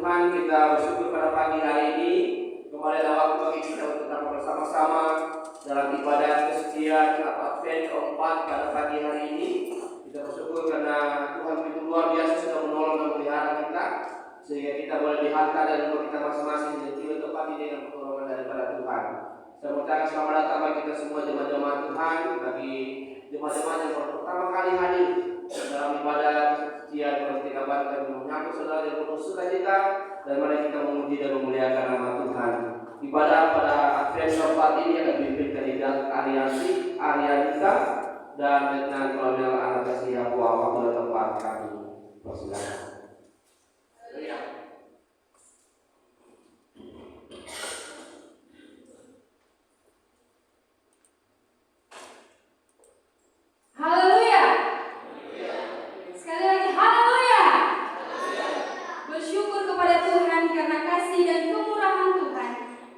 Tuhan, kita bersyukur pada pagi hari ini. Kembali ada waktu bagi kita untuk tetap bersama-sama dalam ibadah kesucian atau Advent keempat pada pagi hari ini. Kita bersyukur karena Tuhan begitu luar biasa sudah menolong dan memelihara kita, sehingga kita boleh dihantar dan rumah kita masing-masing dan tiba tempat ini dengan pertolongan daripada Tuhan. Saya mengucapkan selamat datang bagi kita semua jemaat-jemaat Tuhan, bagi jemaat-jemaat yang baru pertama kali hadir dalam ibadah kesucian seperti kabar dan mengaku saudara yang penuh sukacita, dan mari kita memuji dan memuliakan nama Tuhan. Ibadah pada Advent keempat ini akan dipimpin kandidat Arianita dan dengan Kolonel Anastasia Buah waktu dan tempat kami. Persilakan. Haleluya. Sekali lagi haleluya. Bersyukur kepada Tuhan karena kasih dan kemurahan Tuhan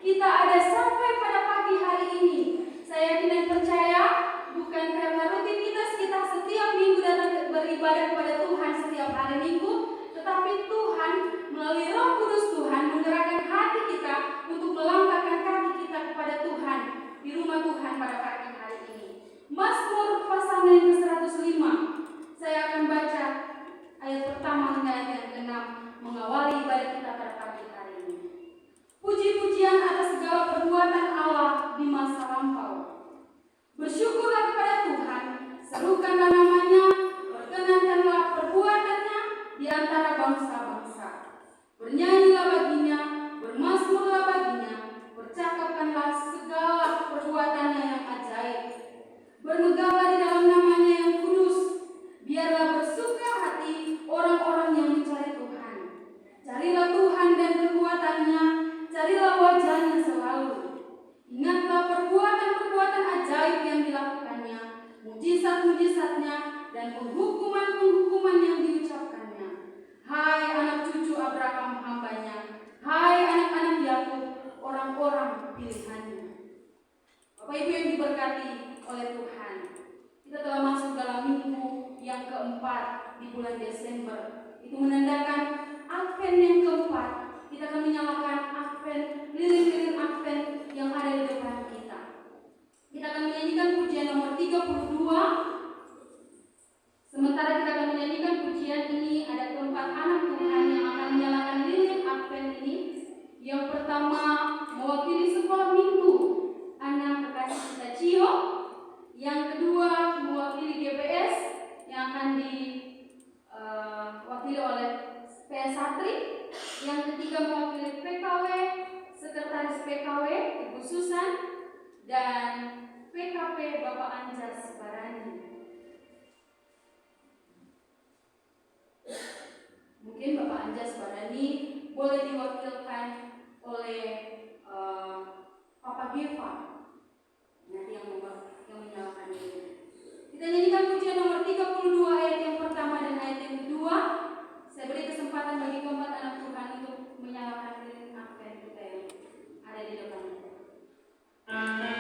kita ada sampai pada pagi hari ini. Saya yakin dan percaya bukan karena rutinitas kita setiap minggu datang beribadah kepada Tuhan setiap hari minggu, tetapi Tuhan melalui Roh Kudus Tuhan menggerakkan hati kita untuk melangkahkan kaki kita kepada Tuhan di rumah Tuhan pada pagi hari ini. Mazmur pasal yang ke-105. Saya akan baca ayat pertama hingga ayat yang ke-6 mengawali ibadah kita pada pagi hari ini. Puji-pujian atas segala perbuatan Allah di masa lampau. Bersyukurlah kepada Tuhan, serukanlah namanya, perkenankanlah perbuatannya di antara bangsa-bangsa. Bernyanyilah baginya, bermazmurlah baginya, bercakapkanlah segala perbuatannya yang ajaib. Bermegahlah di dalam namanya yang kudus. Biarlah bersuka hati orang-orang yang mencari Tuhan. Carilah Tuhan dan kekuatannya, carilah wajahnya selalu. Ingatlah perbuatan-perbuatan ajaib yang dilakukannya, mujizat-mujizatnya, dan penghukuman-penghukuman yang diucapkannya. Hai anak cucu Abraham hambanya, hai anak-anak Yakub, orang-orang pilihannya. Bapak Ibu yang diberkati oleh Tuhan, kita telah masuk dalam minggu yang keempat di bulan Desember. Itu menandakan Advent yang keempat. Kita akan menyalakan Advent, lilin-lilin Advent yang ada di depan kita. Kita akan menyanyikan pujian nomor 32. Sementara kita akan menyanyikan pujian ini, ada keempat anak Tuhan yang akan menyalakan lilin Advent ini. Yang pertama mewakili sekolah minggu anak kekasih kita Cio. Yang kedua mewakili GBS yang akan diwakili oleh PS Satri. Yang ketiga mewakili PKW, Sekretaris PKW Ibu Susan, dan PKP Bapak Anjas Barani. Mungkin Bapak Anjas Barani boleh diwakilkan oleh Papa Geva, nanti yang menyalakan ini. Kita nyanyikan pujian nomor 32 ayat yang pertama dan ayat yang kedua. Saya beri kesempatan bagi keempat anak Tuhan untuk menyalakan lilin Advent kita yang ada di depan kita. Thank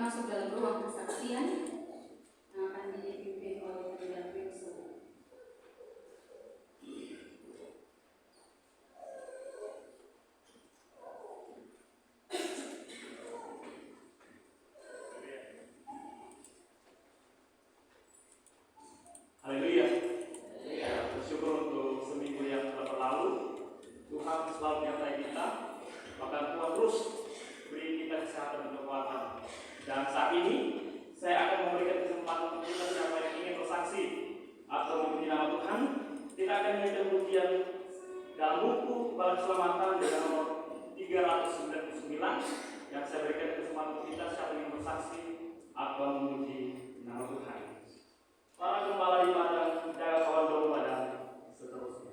masuk dalam ruang kesaksian yang akan dipimpin oleh Pendeta Wilson. Haleluya. Bersyukur untuk seminggu yang telah berlalu. Tuhan selalu menyertai kita. Bahkan Tuhan terus beri kita kesehatan dan kekuatan. Dan saat ini saya akan memberikan kesempatan untuk kita siapa yang ingin bersaksi atau memuji nama Tuhan. Kita akan membaca pujian dalam buku Bala Keselamatan dengan nomor 399 yang saya berikan kesempatan untuk kita siapa yang ingin bersaksi atau memuji nama Tuhan. Para gembala di padang, jaga kawan domba dan seterusnya.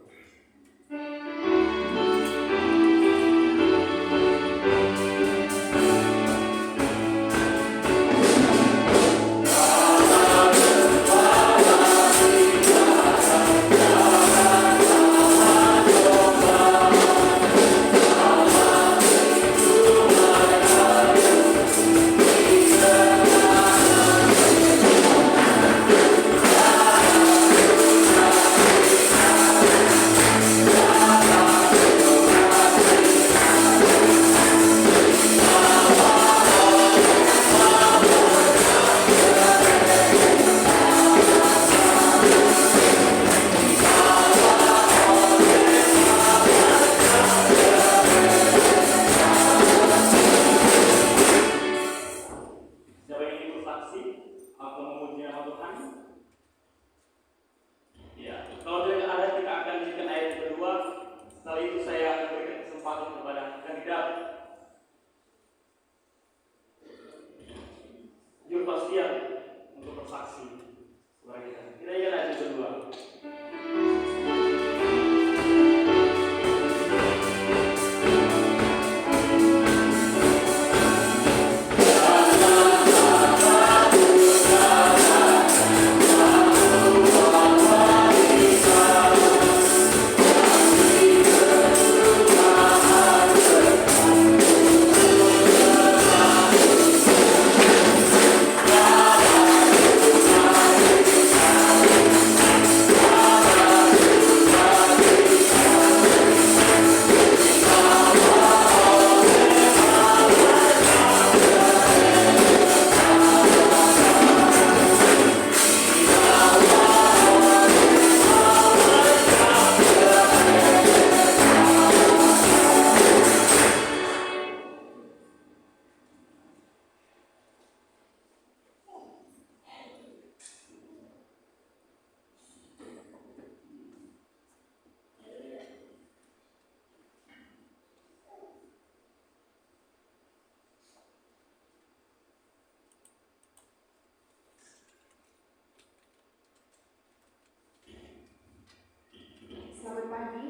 Selamat pagi,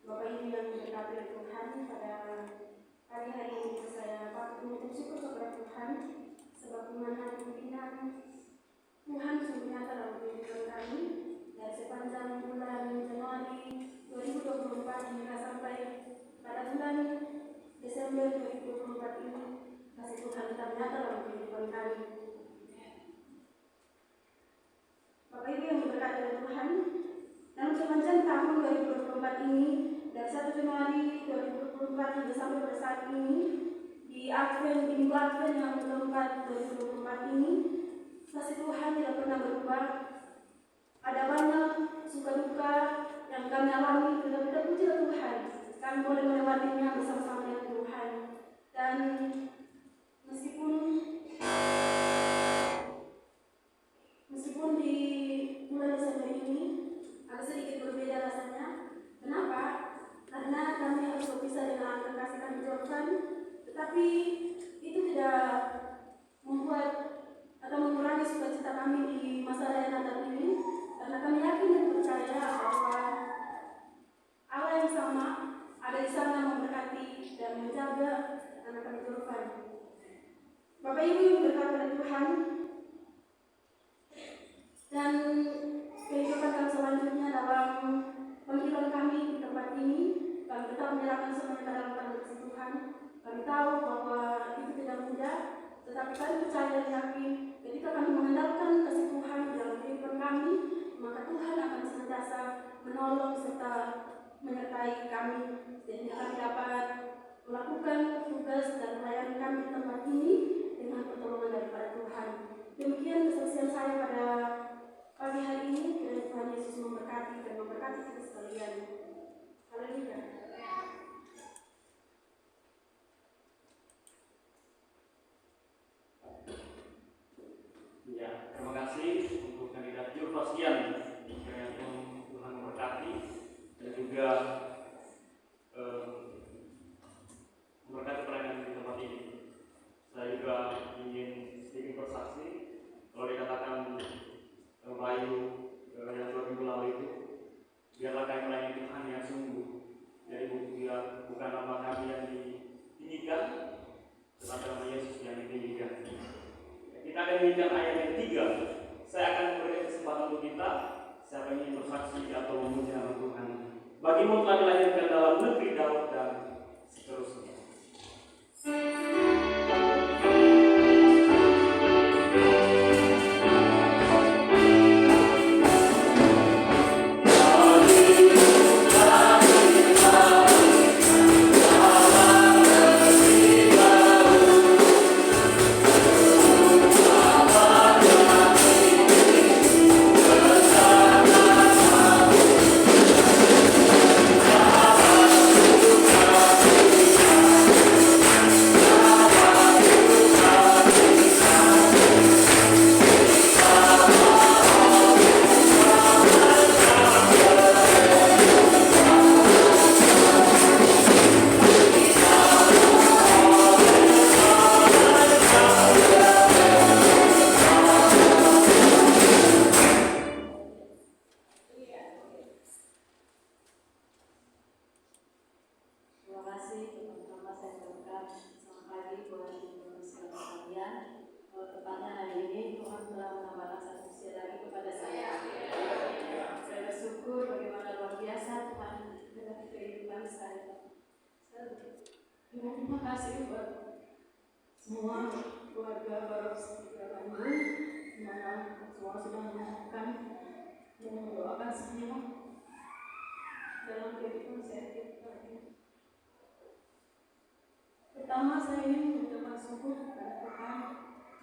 Bapak Ibu yang diberkati Tuhan. Pada hari ini saya patut mengucap syukur kepada Tuhan sebab kemana pimpinan Tuhan sungguh nyata dalam kehidupan kami dari sepanjang bulan Januari 2024 hingga sampai pada bulan Desember 2024 ini. Kasih Tuhan tetap nyata dalam kehidupan kami. Bapak Ibu yang diberkati Tuhan, dalam sepanjang tahun 2024 ini, dari 1 Januari 2024 hingga sampai pada saat ini, di minggu Advent yang keempat 2024 ini, kasih Tuhan tidak pernah berubah. Ada banyak suka duka yang kami alami, tetapi terpujilah Tuhan, kami boleh melewatinya bersama-sama dengan Tuhan. Dan meskipun di bulan Desember ini agak sedikit berbeda rasanya. Kenapa? Karena kami harus berpisah dengan kekasih kami Jordan, tetapi itu tidak membuat atau mengurangi sukacita kami di masa raya Natal ini, karena kami yakin dan percaya bahwa Allah yang sama ada di sana memberkati dan menjaga anak kami Jordan. Bapak Ibu yang berkati oleh Tuhan, dan kehidupan kami selanjutnya dalam panggilan kami di tempat ini, kami tetap menyerahkan semuanya dalam tangan Tuhan. Kami tahu bahwa itu tidak mudah, tetapi kami percaya melakukan tugas dan pelayanan kami di tempat ini dengan pertolongan daripada Tuhan. Demikian kesaksian saya pada pagi hari ini. Kiranya Tuhan Yesus memberkati dan memberkati kita sekalian. Haleluya. Ya, terima kasih untuk kandidat Julfasian. Kiranya Tuhan memberkati dan juga memberkati pelayanan di tempat ini. Saya juga ingin sedikit bersaksi. Kalau dikatakan Bayu yang 2 minggu lalu itu, biarlah kami melayani Tuhan yang sungguh. Jadi bukan nama kami yang ditinggikan, tetapi nama Yesus yang ditinggikan. Kita akan menginjak ayat yang 3. Saya akan memberikan kesempatan untuk kita, siapa yang ingin bersaksi atau memuji nama Tuhan. Bagimu telah dilahirkan dalam negeri Daud dan seterusnya. Terima kasih buat semua keluarga Barok Setia Bandung, di mana semua sudah mendoakan dan mendoakan semua dalam kehidupan saya tiap hari. Pertama, saya ingin mengucapkan syukur kepada Tuhan.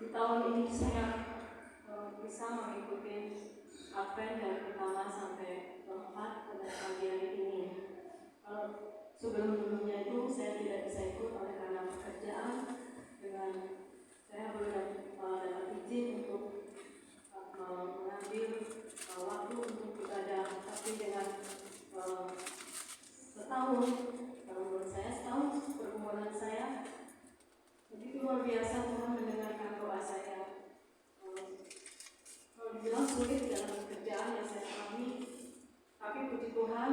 Di tahun ini saya bisa mengikuti Advent dari pertama sampai keempat pada pagi hari ini. Sebelum-sebelumnya itu saya tidak bisa ikut oleh karena pekerjaan, dengan saya belum dapat izin untuk mengambil waktu untuk ibadah, tapi dengan setahun, kalau menurut saya setahun pergumulan saya begitu luar biasa. Tuhan mendengarkan doa saya. Kalau dibilang sulit dalam pekerjaan yang saya alami, tapi puji Tuhan,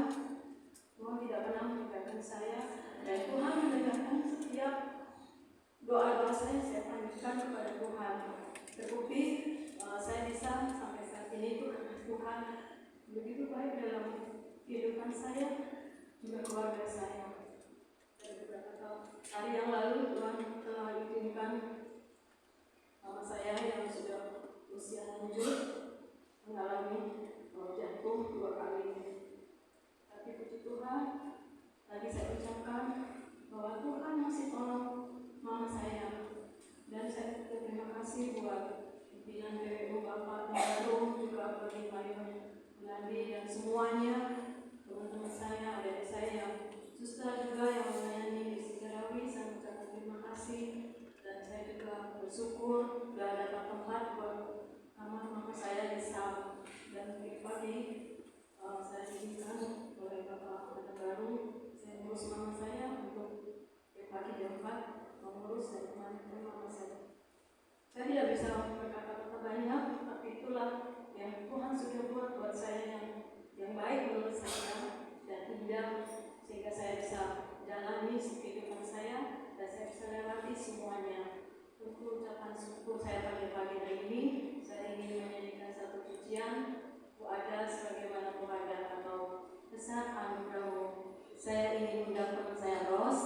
Tuhan tidak pernah meninggalkan saya, dan Tuhan mendengarkan setiap doa-doa saya panggilkan kepada Tuhan. Terbukti saya bisa sampai saat ini itu karena Tuhan begitu baik dalam kehidupan saya, juga keluarga saya. Dan beberapa hari yang lalu Tuhan telah izinkan mama saya yang sudah usia lanjut mengalami jantung 2 kali. Tapi puji Tuhan, tadi saya ucapkan bahwa Tuhan masih tolong mama saya, dan saya terima kasih buat pimpinan PWU Bapak Baru, juga bagi Mario Melandi dan semuanya, teman-teman saya, adik saya yang suster juga yang melayani di Sigarawi. Saya ucapkan terima kasih, dan saya juga bersyukur sudah dapat tempat buat mama saya di Sam. Dan pagi saya diizinkan oleh Bapak Baru, saya ngurus mama saya untuk pagi jam 4 mengurus dan menemani mama saya. Saya tidak bisa berkata-kata banyak, tapi itulah yang Tuhan sudah buat saya yang baik menurut saya dan indah, sehingga saya bisa jalani kehidupan saya dan saya bisa lewati semuanya. Untuk ucapan syukur saya pada pagi hari ini, saya ingin menyanyikan satu pujian. Ada sebagaimana pengajar atau besar anugerahmu. Saya ingin undang teman saya Ros,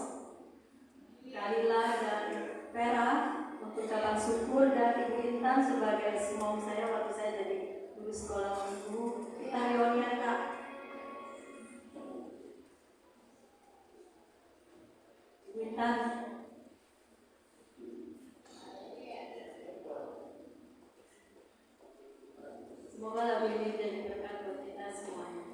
Kalila dan Vera untuk ucapan syukur, dan Ibu Intan sebagai simom saya waktu saya jadi guru sekolah minggu. Kita reunian Kak. Ibu Intan. Semoga lebih dan berkat buat kita semuanya.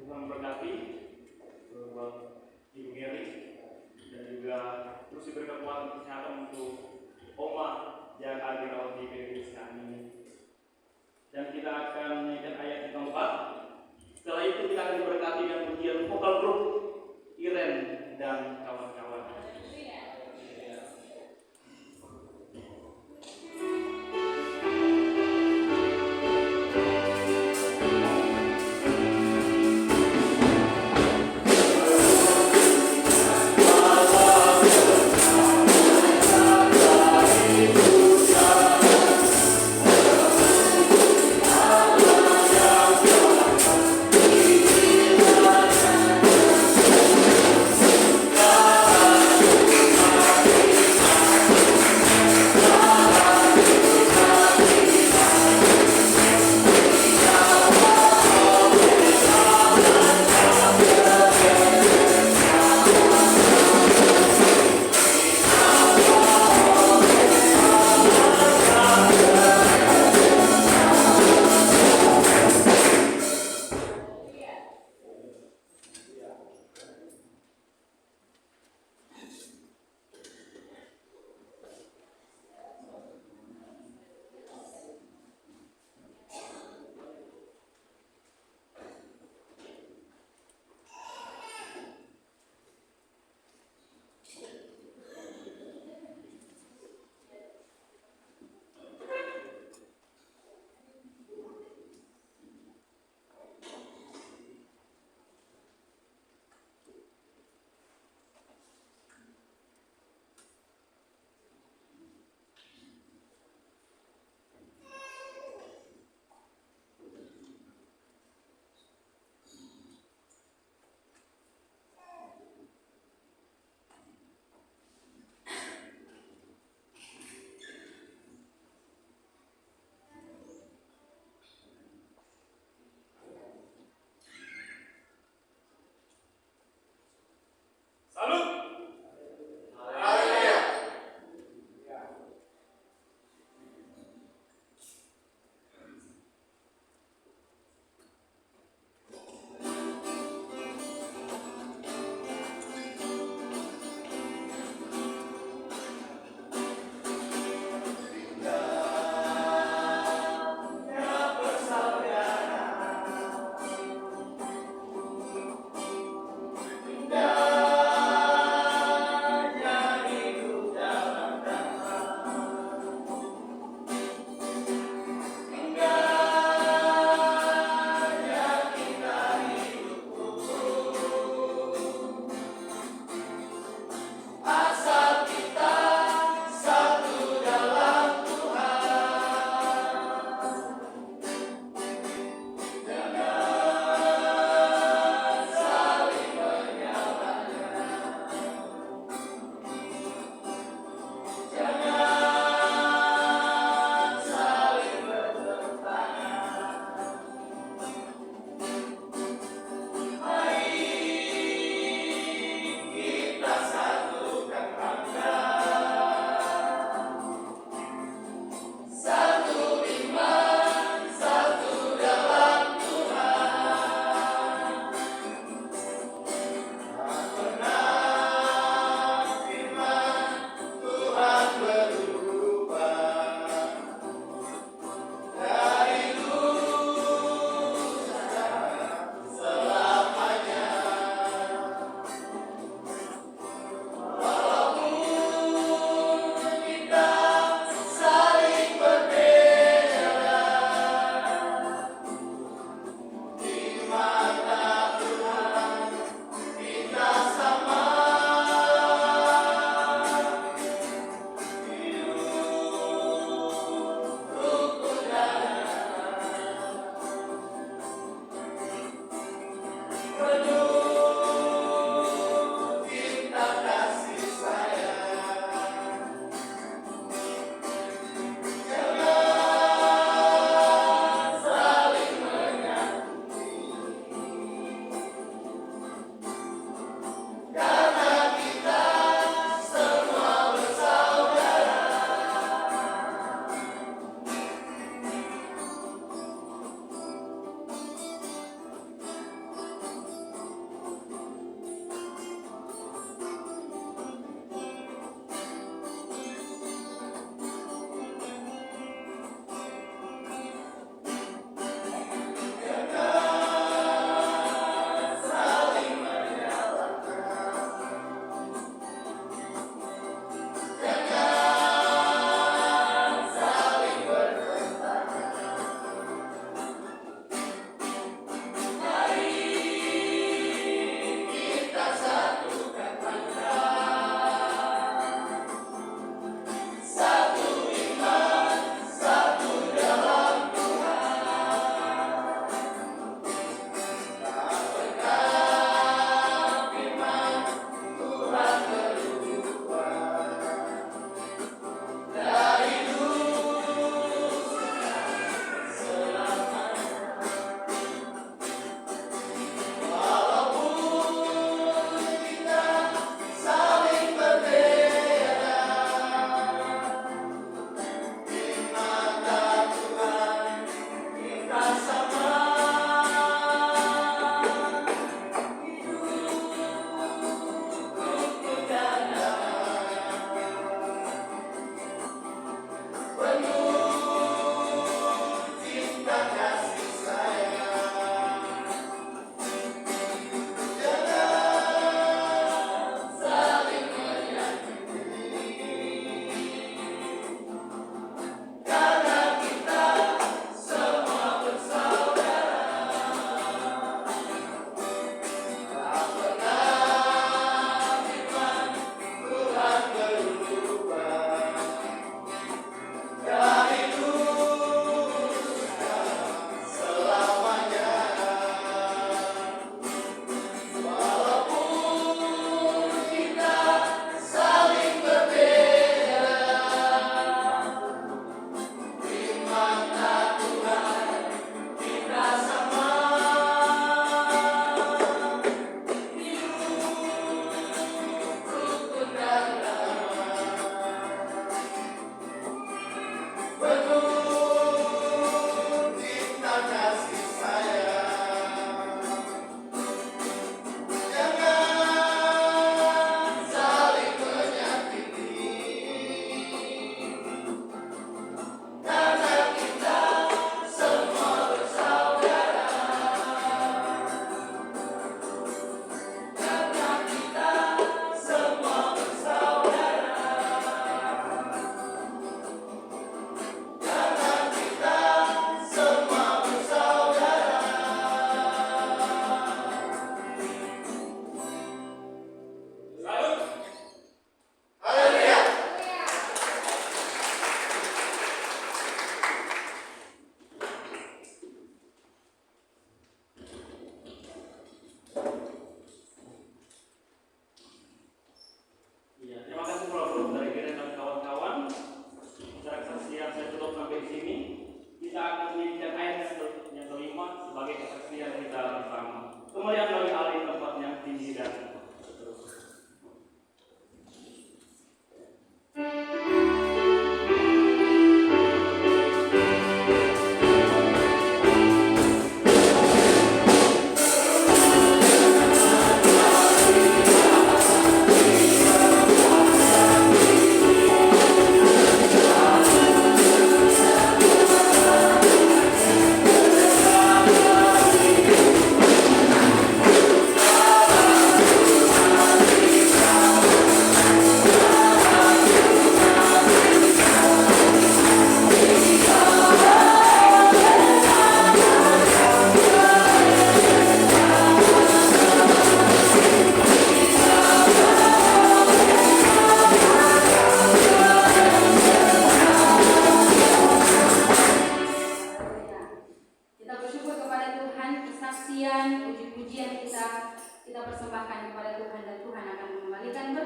Tuhan memberkati buat Ibu Mary dan juga terus diberi kekuatan kesehatan untuk Oma yang ada dirawat di PPS kami. Dan kita akan menaikkan ayat yang keempat. Setelah itu kita akan diberkati dengan pujian vokal grup Iren dan kawan-kawan. Kita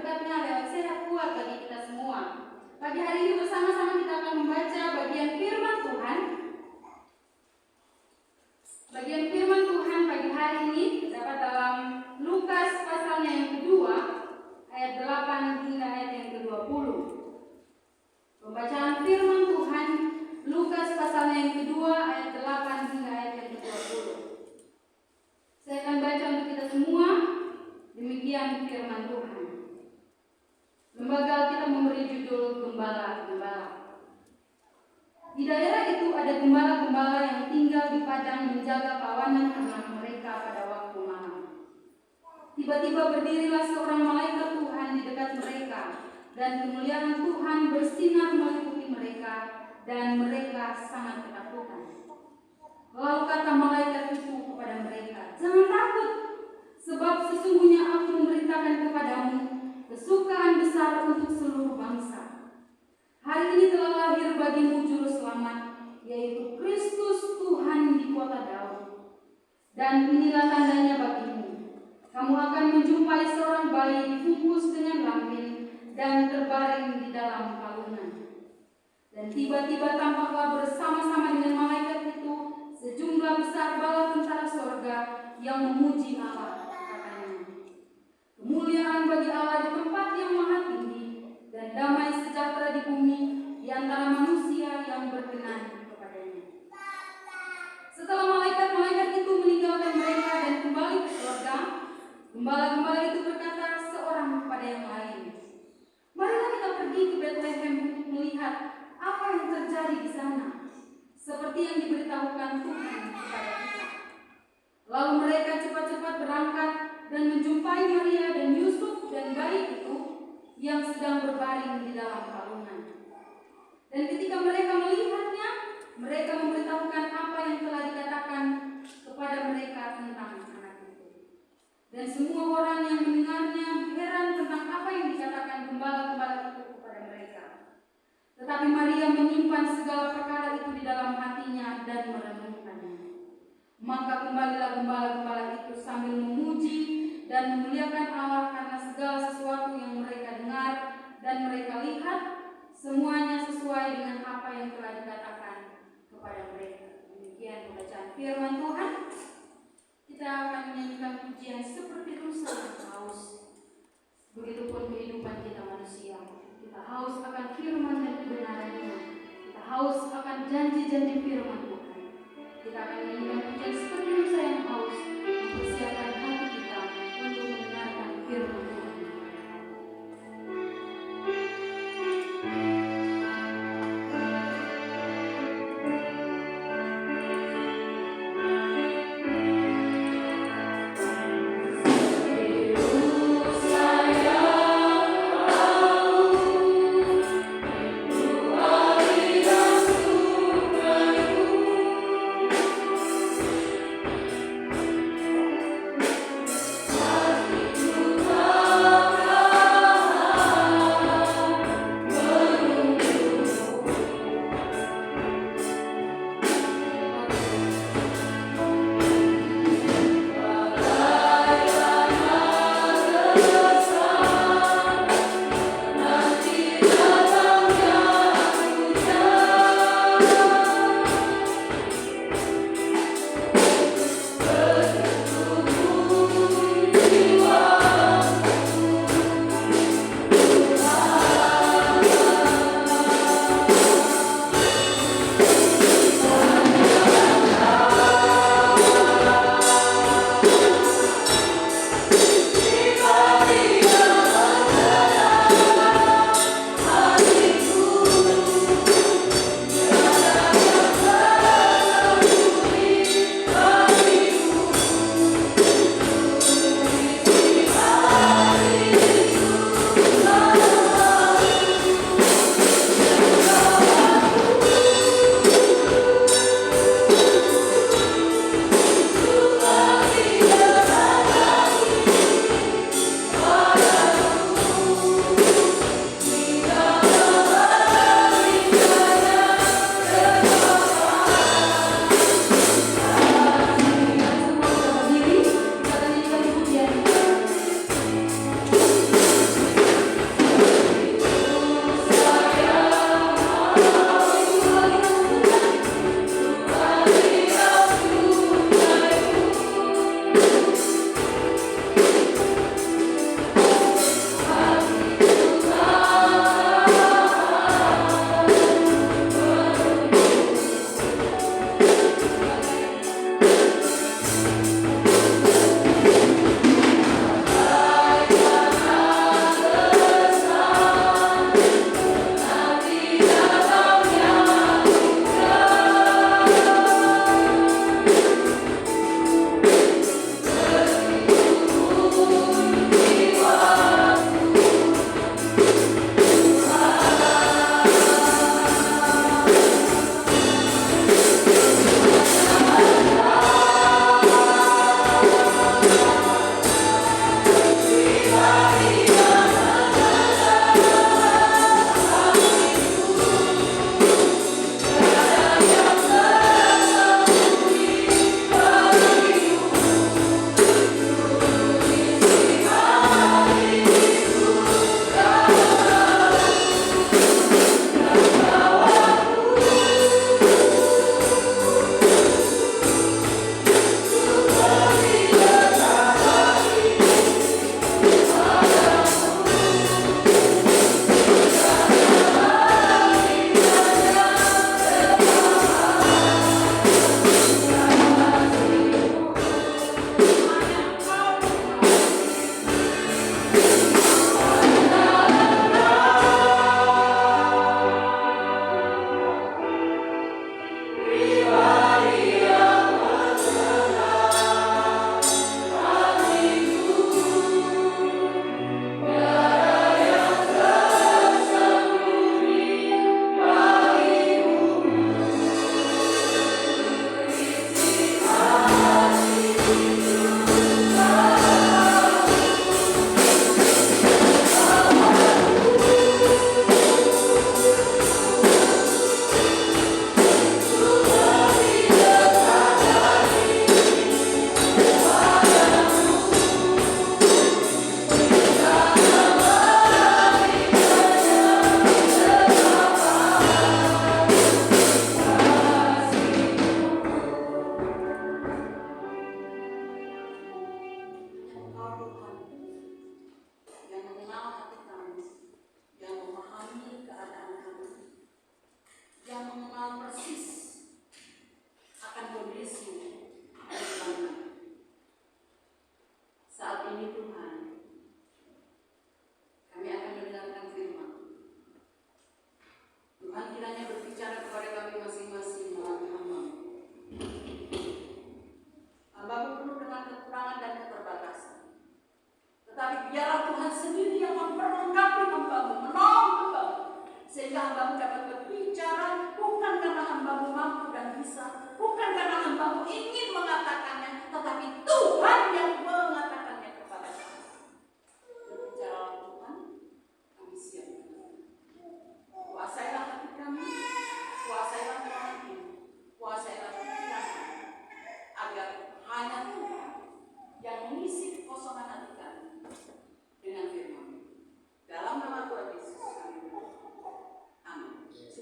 berkat-berkatnya lewat sehat kuat bagi kita semua. Pagi hari ini bersama-sama kita akan membaca bagian firman Tuhan. Bagian firman Tuhan pagi hari ini terdapat dalam Lukas pasalnya yang kedua, ayat 8 hingga ayat yang ke-20. Pembacaan firman Tuhan Lukas pasalnya yang kedua, ayat 8 hingga ayat yang ke-20. Saya akan baca untuk kita semua. Demikian firman Tuhan. Lembaga kita memberi judul Gembala-Gembala. Di daerah itu ada gembala-gembala yang tinggal di padang menjaga kawanan anak mereka pada waktu malam. Tiba-tiba berdirilah seorang malaikat Tuhan di dekat mereka, dan kemuliaan Tuhan bersinar meliputi mereka, dan mereka sangat ketakutan. Lalu kata malaikat itu kepada mereka, "Jangan takut, sebab sesungguhnya aku memberitakan kepadamu kesukaan besar untuk seluruh bangsa. Hari ini telah lahir bagimu juru selamat, yaitu Kristus Tuhan di kota Daud. Dan inilah tandanya bagimu. Kamu akan menjumpai seorang bayi dibungkus dengan lampin dan terbaring di dalam palungan." Dan tiba-tiba tampaklah bersama-sama dengan malaikat itu sejumlah besar bala tentara sorga yang memuji Allah, katanya, "Kemuliaan bagi Allah di tempat yang maha tinggi, dan damai sejahtera di bumi di antara manusia yang berkenan kepadanya." Setelah malaikat-malaikat itu meninggalkan mereka dan kembali ke surga, gembala-gembala itu berkata seorang kepada yang lain, "Marilah kita pergi ke Bethlehem untuk melihat apa yang terjadi di sana, seperti yang diberitahukan Tuhan kepada kita." Lalu mereka cepat-cepat berangkat dan menjumpai Maria dan Yusuf dan bayi itu yang sedang berbaring di dalam palungan. Dan ketika mereka melihatnya, mereka memberitahukan apa yang telah dikatakan kepada mereka tentang anak itu. Dan semua orang yang mendengarnya heran tentang apa yang dikatakan gembala-gembala itu kepada mereka. Tetapi Maria menyimpan segala perkara itu di dalam hatinya dan merenungkannya. Maka kembalilah gembala-gembala itu sambil memuji dan memuliakan Allah karena segala sesuatu yang mereka dengar dan mereka lihat, semuanya sesuai dengan apa yang telah dikatakan kepada mereka. Demikian pembacaan firman Tuhan. Kita akan menyanyikan pujian seperti rusa yang haus. Begitupun kehidupan kita manusia. Kita haus akan firman dan kebenarannya. Kita haus akan janji-janji firman Tuhan. Kita akan menyanyikan pujian seperti rusa yang haus, mempersiapkan hati kita untuk mendengarkan firman Tuhan. Thank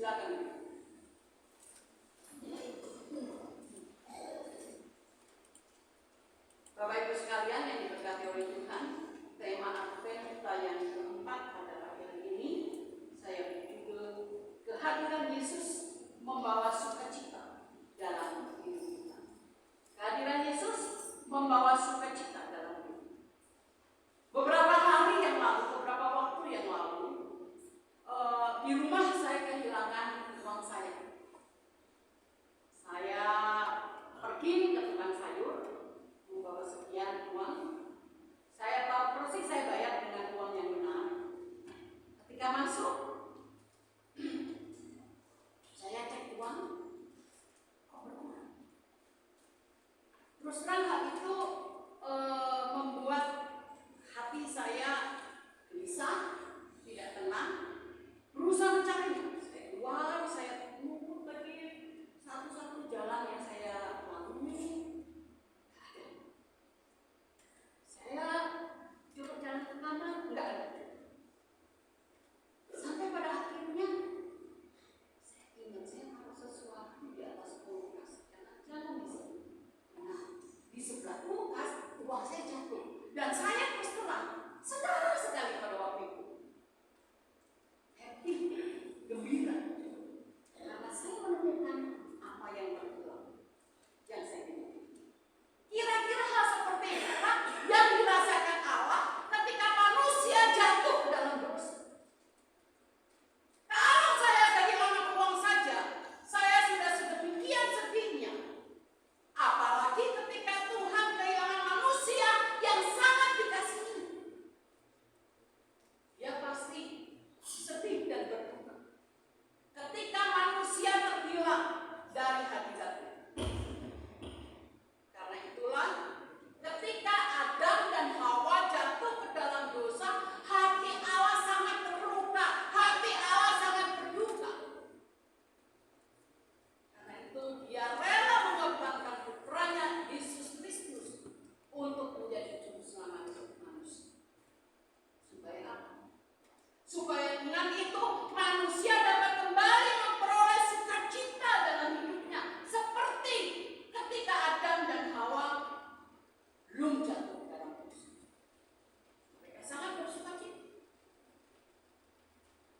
Silakan. Bapak Ibu sekalian yang diberkati oleh Tuhan, tema Advent kita yang keempat pada pagi hari ini saya berjudul Kehadiran Yesus membawa sukacita dalam hidup kita. Kehadiran Yesus membawa sukacita dalam hidup. Beberapa hari yang lalu, beberapa waktu yang lalu, di rumah saya kehilangan uang saya. Saya pergi ke tukang sayur, membawa sekian uang. Saya tahu persis saya bayar dengan uang yang benar. Ketika masuk, saya cek uang, kok berkurang. Terus terang hal itu membuat hati saya gelisah, tidak tenang, berusaha mencarinya. Saya keluar, saya ngumpul lagi satu-satu jalan yang saya lalui. Saya coba jalan ke kanan, enggak ada. Sampai pada akhirnya saya ingat saya taruh sesuatu di atas kulkas. Jangan di sini. Nah, di sebelah kulkas uang saya jatuh. Dan saya terus terang senang sekali pada waktu itu. Happy, gembira. Karena saya menemukan apa yang berhilang, yang saya inginkan. Kira-kira hal seperti apa yang dirasakan Allah ketika manusia jatuh ke dalam dosa? Kalau saya kehilangan uang saja, saya sudah sedemikian sedihnya. Apalagi ketika Tuhan kehilangan manusia yang sangat dikasihi. Dia pasti sedih dan berduka ketika manusia terhilang dari hadiratnya. Karena itulah ketika Adam dan Hawa jatuh ke dalam dosa, hati Allah sangat terluka, hati Allah sangat berduka. Karena itu Dia rela mengorbankan putranya Yesus Kristus untuk menjadi juru selamat hidup manusia. Supaya apa? Supaya dengan itu manusia dapat kembali memperoleh sukacita dalam hidupnya, seperti ketika Adam dan Hawa belum jatuh ke dalam dosa. Mereka sangat bersukacita.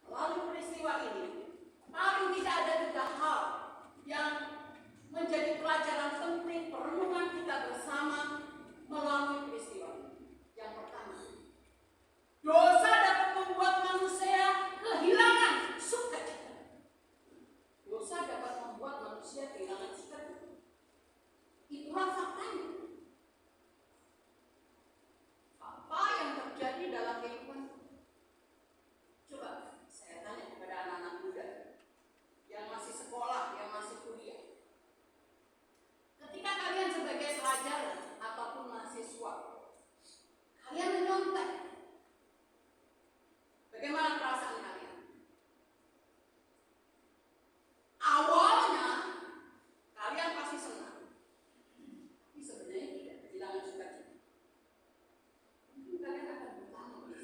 Melalui peristiwa ini, paling tidak ada 3 hal yang menjadi pelajaran penting perenungan kita bersama melalui peristiwa ini. Yang pertama, dosa dapat membuat manusia kehilangan sukacita. Dosa dapat membuat manusia kehilangan sukacita. Itulah faktanya. Apa yang terjadi dalam kehidupan? Coba saya tanya kepada anak-anak muda yang masih sekolah, yang masih kuliah. Ketika kalian sebagai pelajar ataupun mahasiswa, kalian menyontek. Bagaimana perasaan kalian? Awalnya kalian pasti senang, tapi sebenarnya tidak, kehilangan sukacita. Mungkin kalian akan bertanya,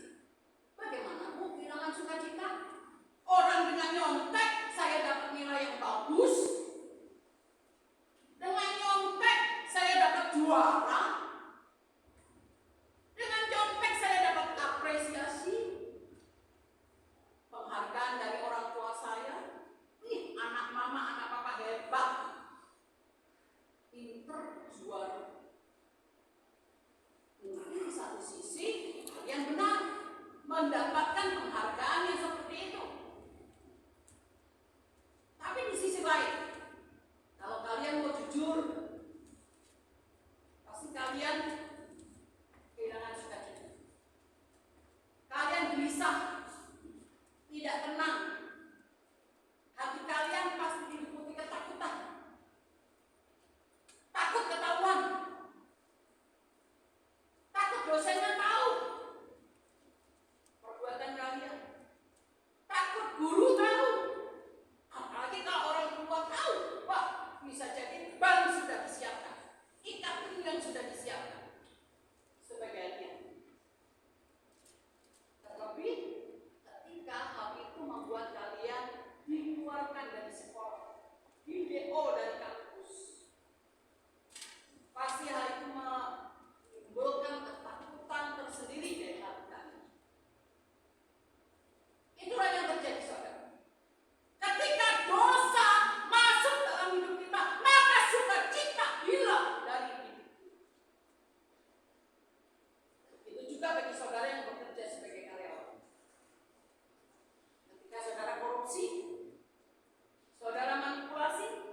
bagaimana bu kehilangan sukacita? Orang dengan nyontek saya dapat nilai yang bagus, dengan nyontek saya dapat juara, dengan nyontek saya dapat apresiasi, penghargaan dari orang tua saya. Nih, anak mama, anak papa hebat, pinter, juara. Mungkin di satu sisi kalian benar mendapatkan penghargaan yang seperti itu. Tapi di sisi lain, kalau kalian mau jujur, pasti kalian kehilangan sukacita. Kalian gelisah, tidak tenang. Hati kalian pasti diliputi ketakutan. Takut ketahuan. Takut dosennya tahu perbuatan kalian. Takut guru tahu. Apalagi kalau orang tua demo dari kampus. Pasti hal itu menimbulkan ketakutan tersendiri dari hati kami. Itulah yang terjadi, saudara. Ketika dosa masuk dalam hidup kita, maka sukacita hilang dari hidup. Itu juga bagi saudara yang bekerja sebagai karyawan. Ketika saudara korupsi, saudara manipulasi,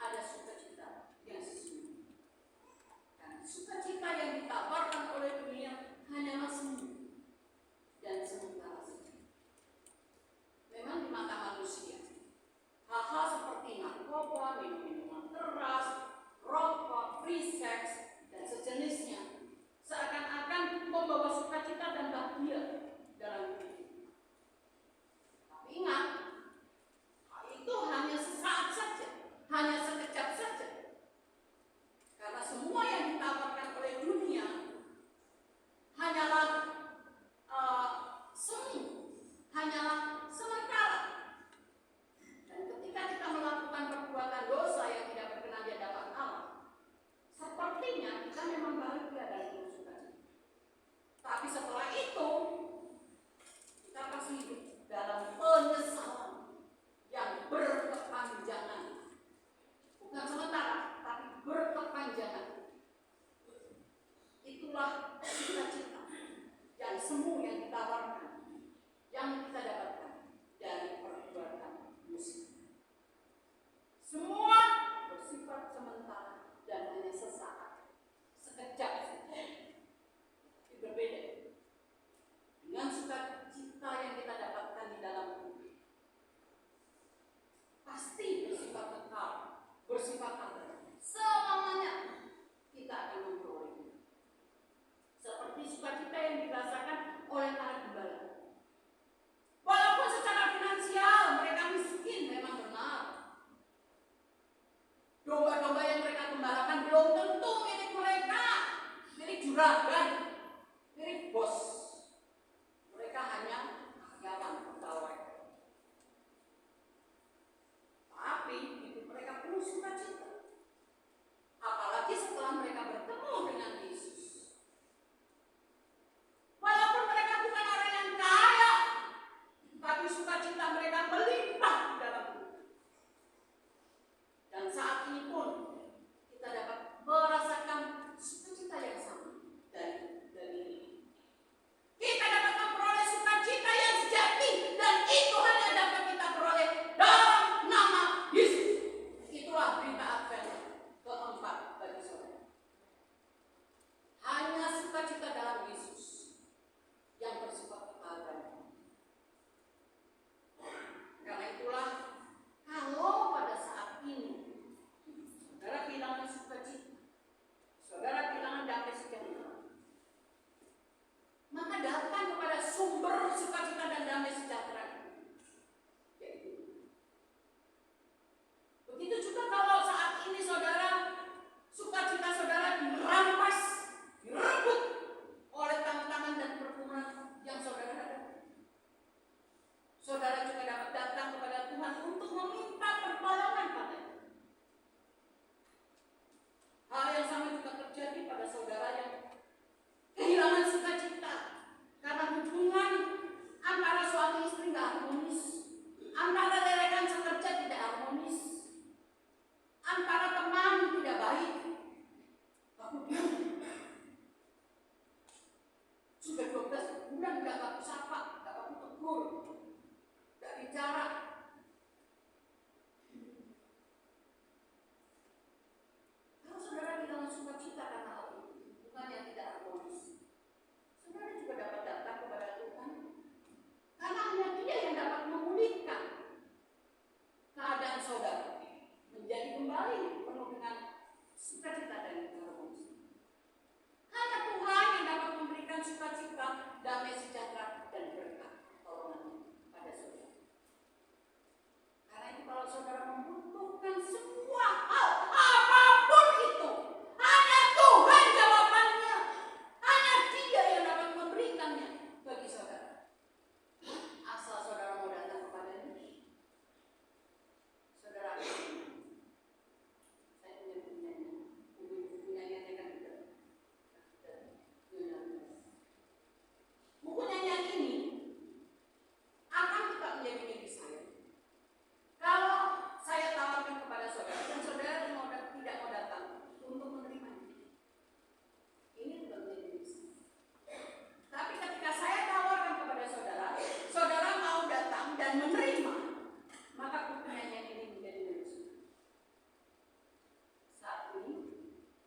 ada sukacita yang sesungguhnya. Dan sukacita yang ditawarkan oleh dunia hanyalah semu dan sementara saja. Memang di mata manusia, hal-hal seperti narkoba, minum-minuman keras, rokok, free sex, dan sejenisnya seakan-akan membawa sukacita dan bahagia dalam hidup. Tapi ingat, hal itu hanya sesaat saja, hanya sekejap saja. Karena semua yang ditawarkan oleh dunia hanyalah semu, hanyalah sementara. Dan ketika kita melakukan perbuatan dosa yang tidak berkenan di hadapan Allah, sepertinya kita memang bahagia dan penuh sukacita. Tapi setelah itu, kita pasti hidup dalam penyesalan yang berkepanjangan. Bukan sementara, tapi berkepanjangan. Itulah cita-cita yang semu yang ditawarkan, yang kita dapatkan dari perbuatan dosa. Semua bersifat sementara dan hanya sesaat, sekejap saja. Tapi berbeda dengan sukacita yang kita dapatkan di dalam hidup. Pasti bersifat kekal, bersifat abadi. Selamanya kita akan memperolehnya. Seperti sukacita yang dirasakan oleh para gembala. Walaupun secara finansial mereka miskin, memang benar. Domba-domba yang mereka gembalakan belum tentu milik mereka, milik juragan, milik bos. Mereka hanya karyawan pegawai. Tapi hidup mereka penuh sukacita. Apalagi setelah mereka bertemu dengan Yesus. Walaupun mereka bukan orang yang kaya, tapi sukacita mereka melimpah di dalam hidup. Dan saat ini pun kita dapat merasakan sukacita yang sama dari ini. Kita dapat memperoleh sukacita yang sejati, dan itu hanya dapat kita peroleh dalam nama Yesus. Itulah berita Advent keempat bagi saudara. Hanya sukacita dalam Yesus yang bersifat kekal dan karena itulah, kalau pada saat ini saudara kehilangan sukacita, saudara kehilangan damai sejahtera, maka datang kepada sumber sukacita dan damai sejahtera, yaitu. Begitu juga kalau saat ini saudara, sukacita saudara dirampas, direbut oleh tangan-tangan dan perkumpulan yang saudara hadapi. Saudara juga dapat datang kepada Tuhan untuk meminta pertolongan padanya. Hal yang sama juga terjadi pada saudara yang kehilangan sukacita karena hubungan antara suami istri tidak harmonis, antara rekan sekerja tidak harmonis, antara teman tidak baik. Kemudian sudah 12 bulan gak aku sapa, gak aku tegur, gak bicara. Kalau saudara kehilangan sukacita karena hal itu, hubungan yang tidak harmonis, saudara juga dapat datang kepada Tuhan, karena hanya Dia yang dapat memulihkan keadaan saudara menjadi kembali penuh dengan sukacita dan harmonis. Hanya Tuhan yang dapat memberikan sukacita, damai sejahtera, dan berkat pertolongan pada saudara. Karena itu kalau saudara membutuhkan semua hal, apapun itu, hanya Tuhan jawabannya. Hanya Dia yang dapat memberikannya bagi saudara. Asal saudara mau datang kepadanya, saudara akan.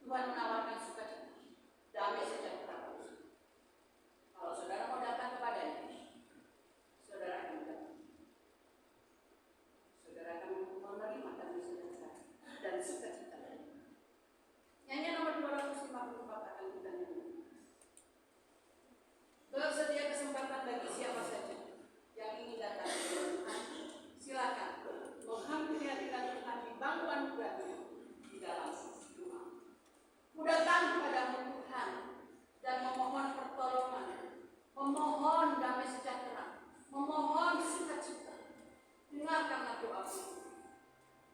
Tuhan menawarkan sukacita, damai sejahtera. Kalau saudara mau datang kepadanya, saudara akan datang. Saudara akan menerima damai sejahtera dan sukacita. Nyanyian nomor 254 akan kita nyanyi. Bersedia kesempatan bagi siapa saja yang ingin datang ke Tuhan, silakan menghampiri hadirat Tuhan di bangkuan mudanya di dalam doa. Datang kepadamu Tuhan dan memohon pertolongan, memohon damai sejahtera, memohon sukacita. Dengarkanlah doaku.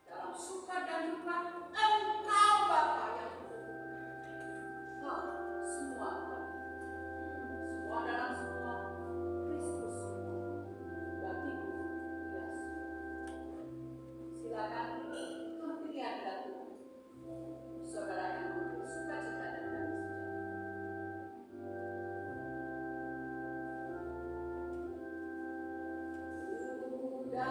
Dalam suka dan duka, Engkau Bapa yang Kau semua dalam semua, Kristus bagiku jelas. Silakan menghampiri hadirat Tuhan. Saudara yang memberi sukacita dan damai sejahtera.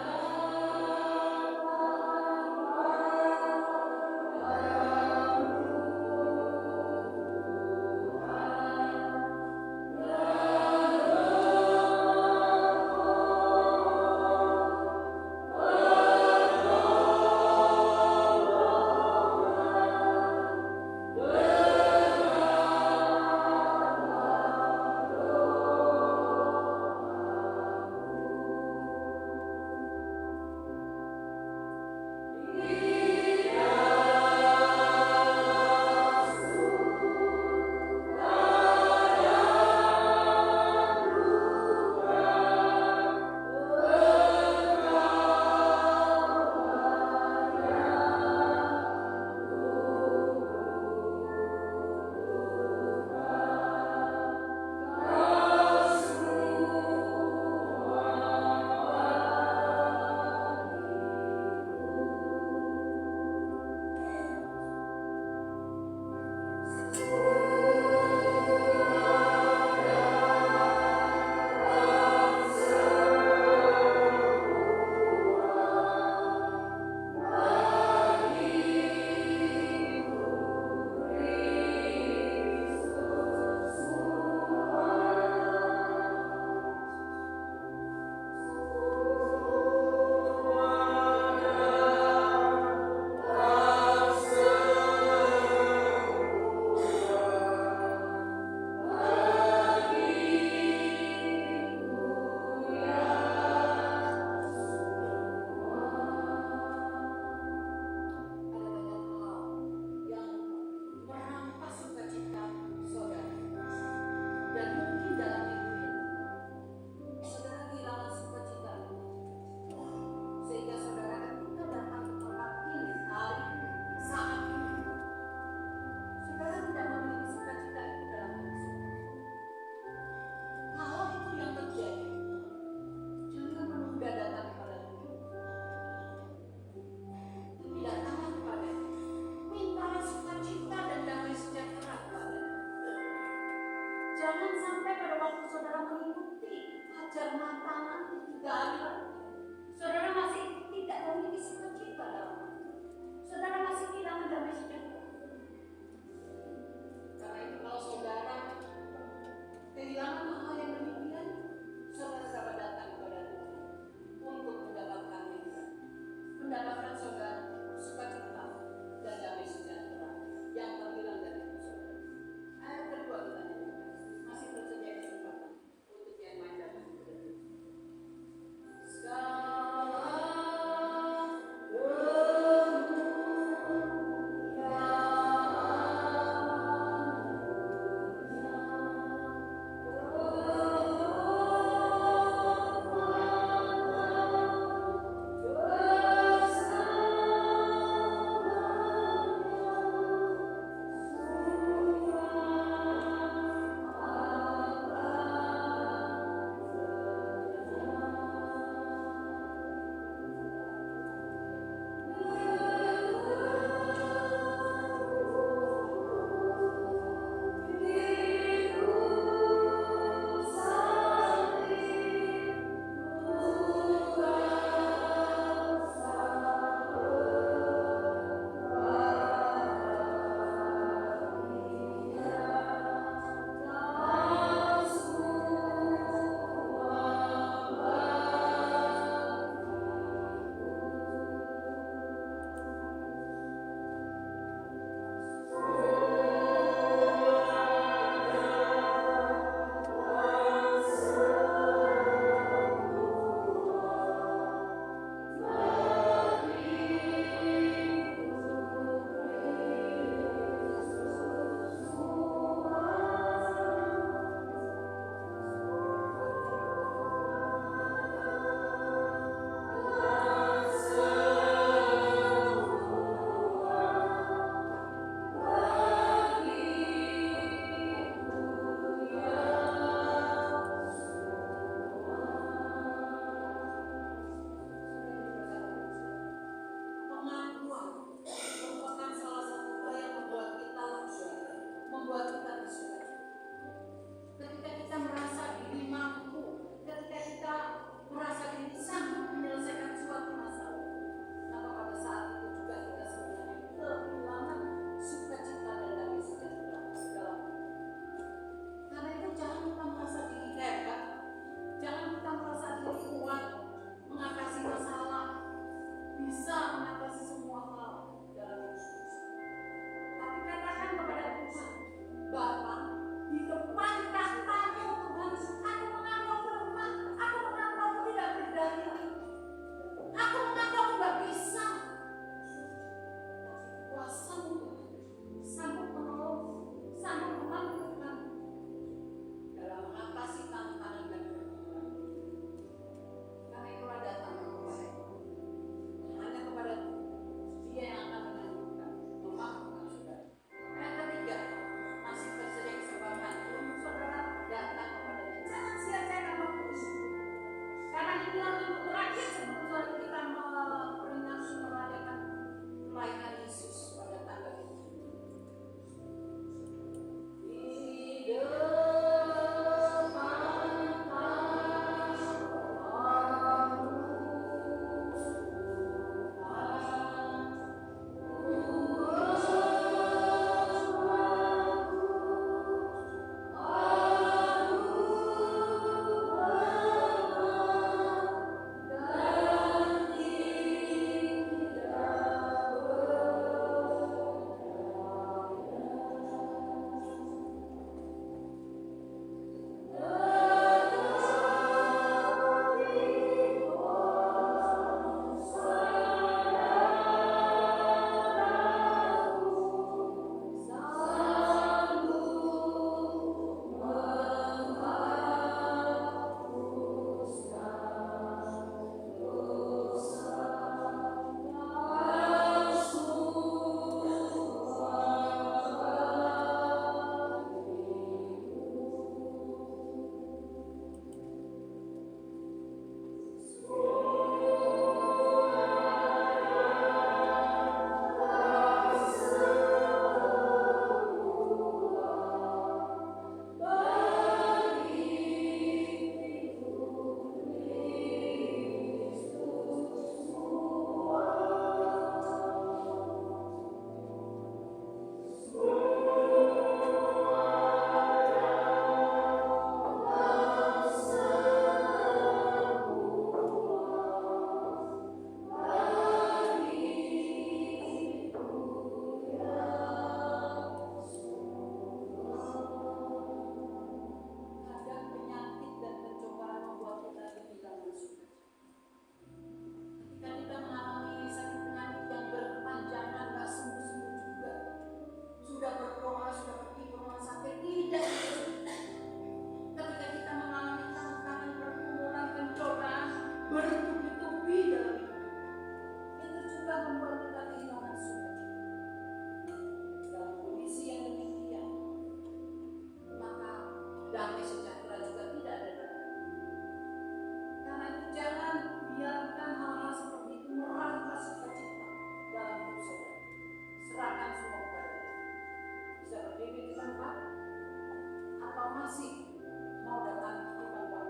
masih mau datang di panggilan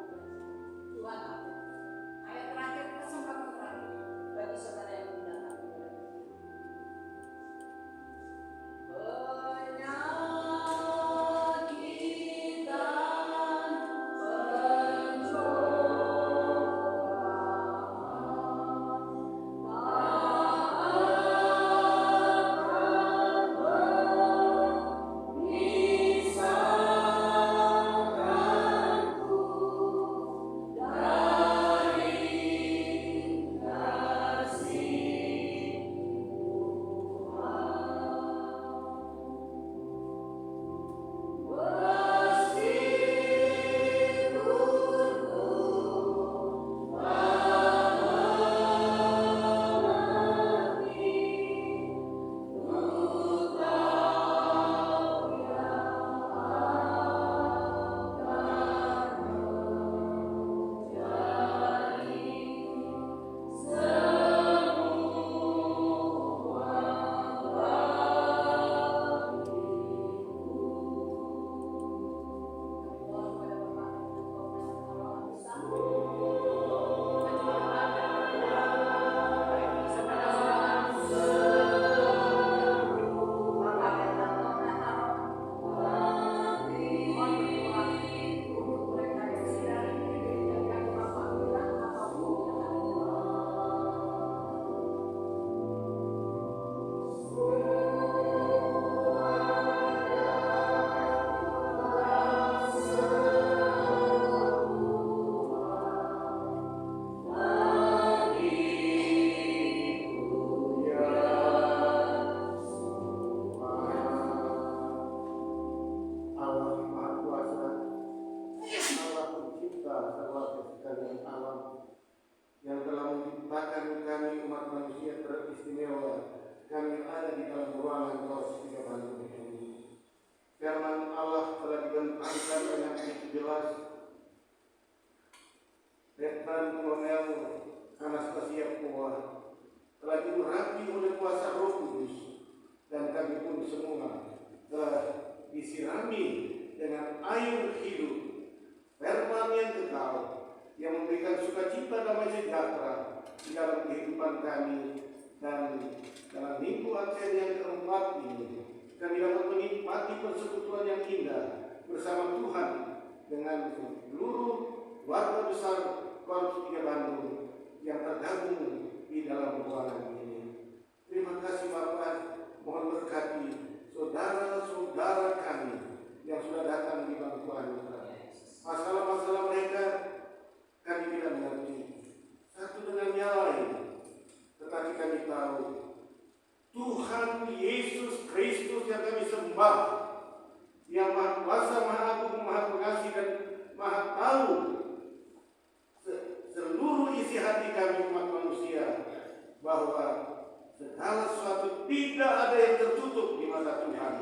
Tuhan aku. Ayat terakhir, kesempatan terakhir bagi saudara yang mendatang. Letnan Kolonel Anastasia Poa telah diurapi oleh kuasa Roh Kudus, dan kami pun semua telah disirami dengan air hidup, firman yang kekal, yang memberikan sukacita damai sejahtera di dalam kehidupan kami, dan dalam minggu Advent yang keempat ini kami dapat menikmati persekutuan yang indah bersama Tuhan dengan seluruh warga besar Korps Tiga Bandung yang tergabung di dalam ruangan ini. Terima kasih Bapak, mohon berkati saudara-saudara kami yang sudah datang di bangkuan. Masalah-masalah mereka kami tidak mengerti satu dengan yang lain, tetapi kami tahu Tuhan Yesus Kristus yang kami sembah, yang Maha Kuasa, Maha Agung, Maha Pengasih, dan Maha Tahu seluruh isi hati kami umat manusia, bahwa segala sesuatu tidak ada yang tertutup di mata Tuhan.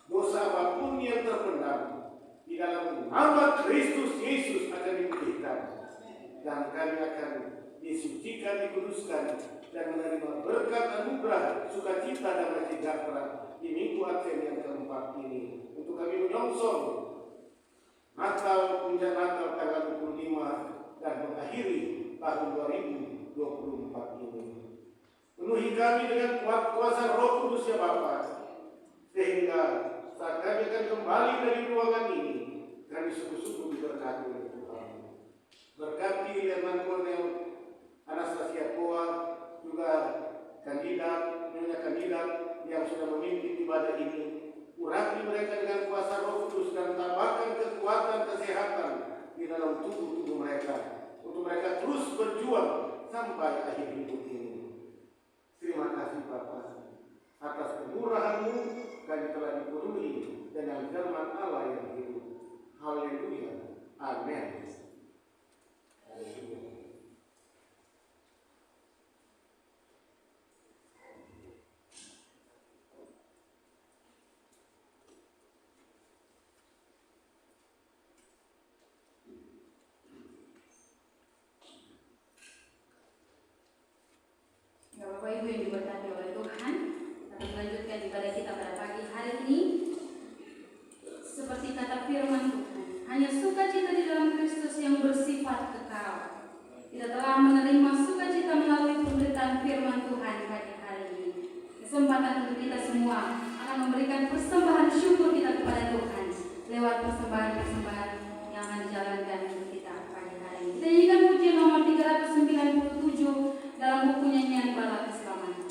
Dosa apapun yang terpendam di dalam nama Kristus Yesus akan dipulihkan, dan kami akan disucikan, dikuduskan, dan menerima berkat anugerah sukacita dan sejahtera di minggu Advent yang keempat ini, untuk kami menyongsong Natal, puncak Natal tanggal 25 dan mengakhiri tahun 2024 ini. Penuhi kami dengan kuasa Roh Kudus ya Bapa, sehingga saat kami akan kembali dari ruangan ini, kami sungguh-sungguh diberkati oleh Tuhan. Berkati Letnan Kolonel Anastasia Poa, juga nyonya kandidat yang sudah memimpin ibadah ini. Urapi mereka dengan kuasa Roh Kudus, dan tambahkan kekuatan kesehatan di dalam tubuh-tubuh mereka, untuk mereka terus berjuang sampai akhir hidup ini. Terima kasih Bapa, atas kemurahan-Mu kami telah dipenuhi dengan firman Allah yang hidup. Haleluya. Amin. Bapak Ibu yang diberkati oleh Tuhan, kita melanjutkan ibadah kita pada pagi hari ini. Seperti kata kesempatan untuk kita semua akan memberikan persembahan syukur kita kepada Tuhan lewat persembahan-persembahan yang akan dijalankan untuk kita pagi hari ini. Kita nyanyikan pujian nomor 397 dalam buku nyanyian Bala Keselamatan.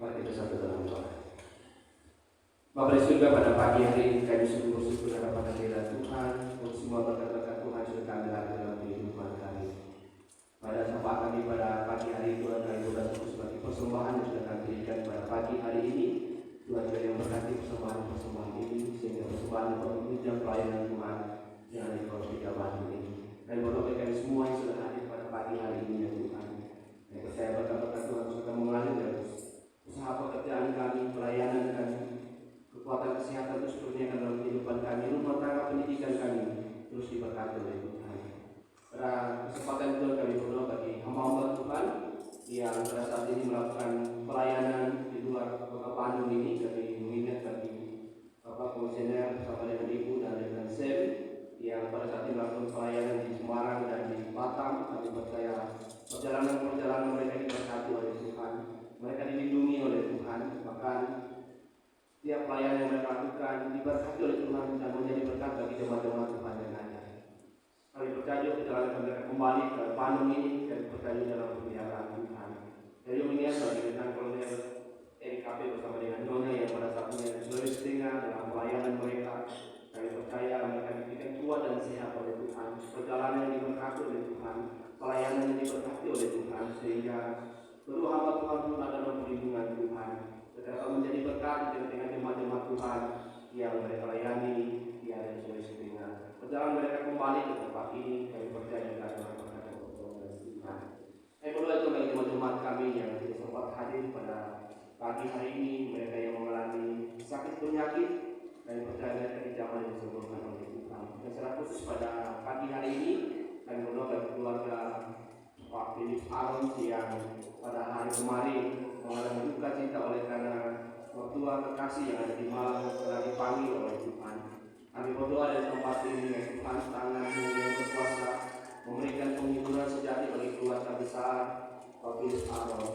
Mari kita satu dalam doa. Bapa di surga, pada pagi hari ini kami sungguh bersyukur hadapan hadirat Tuhan untuk semua berkat-berkat Tuhan sudah kami lalui dalam kehidupan kami. Pada tempat kami pada pagi hari Tuhan, kami bersyukur sebagai persembahan yang sudah kami berikan pada pagi hari ini. Tuhan yang berkati persembahan ini sehingga persembahan dapat menunjang pelayanan Tuhan yang ada di bawah pejabat ini. Kami berdoa kami semua yang sudah hadir pada pagi hari ini ya Tuhan. Kami percaya berkat-berkat Tuhan sudah mengalir dari usaha pekerjaan kami, pelayanan kami, kekuatan kesehatan terus kurniakan dalam kehidupan kami, rumah tangga pendidikan kami terus diberkati oleh Tuhan. Pada kesempatan itu kami berdoa bagi hamba-hamba Tuhan yang pada saat ini melakukan pelayanan di luar kota Bandung ini. Kami mengingat bagi Bapak Komisioner bersama dengan Ibu dan dengan Sem yang pada saat ini melakukan pelayanan di Semarang dan di Batam. Kami percaya perjalanan mereka diberkati oleh Tuhan. Mereka dilindungi oleh Tuhan, bahkan tiap pelayanan yang mereka lakukan diberkati oleh Tuhan dan menjadi berkat bagi jemaat-jemaat Tuhan yang ada. Kami percaya perjalanan mereka kembali ke Bandung ini dan percaya dalam pemeliharaan Tuhan. Jadi mengingat bagi dengan Kolonel RKP bersama dengan Nyonya yang pada saat ini Sulawesi Tengah dalam pelayanan mereka. Kami percaya mereka diberikan kuat dan sehat oleh Tuhan. Perjalanan yang diberkati oleh Tuhan, pelayanan yang diberkati oleh Tuhan, sehingga kedua dapat menjadi berkat di tengah jemaat-jemaat Tuhan yang mereka layani di area Sulawesi Tengah. Perjalanan mereka kembali ke tempat ini, kami percaya juga akan berkat dari Tuhan. Yang kedua itu bagi jemaat-jemaat kami yang tidak sempat hadir pada pagi hari ini, mereka yang mengalami sakit penyakit, kami percaya mereka dijamah dan disembuhkan oleh Tuhan. Dan secara khusus pada pagi hari ini, kami berdoa bagi keluarga Pak Philip Aron yang pada hari kemarin mengalami duka cita oleh karena mertua kekasih yang ada di Malang telah dipanggil oleh Tuhan. Kami berdoa dari tempat ini ya Tuhan, tangan-Mu yang berkuasa memberikan penghiburan sejati bagi keluarga besar Pak Philip Aron.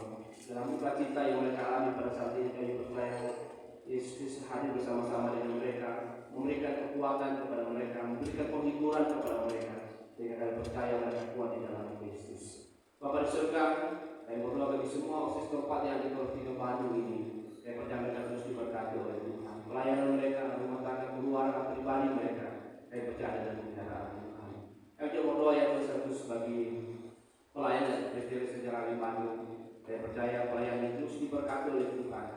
Dalam duka cita yang mereka alami pada saat ini, kami percaya Yesus hadir bersama-sama dengan mereka, memberikan kekuatan kepada mereka, memberikan penghiburan kepada mereka, sehingga kami percaya mereka kuat di dalam Yesus. Bapa di surga, kami berdoa bagi semua OSIS tempat yang di Provinsi Bandung ini, kami percaya mereka terus diberkati oleh Tuhan. Pelayanan mereka, rumah tangga, keluarga, pribadi mereka, kami percaya dengan pemeliharaan Tuhan. Kami juga berdoa yang terus bagi pelayanan Presiden Sejarah di Bandung. Saya percaya pelayanan terus diberkati oleh Tuhan.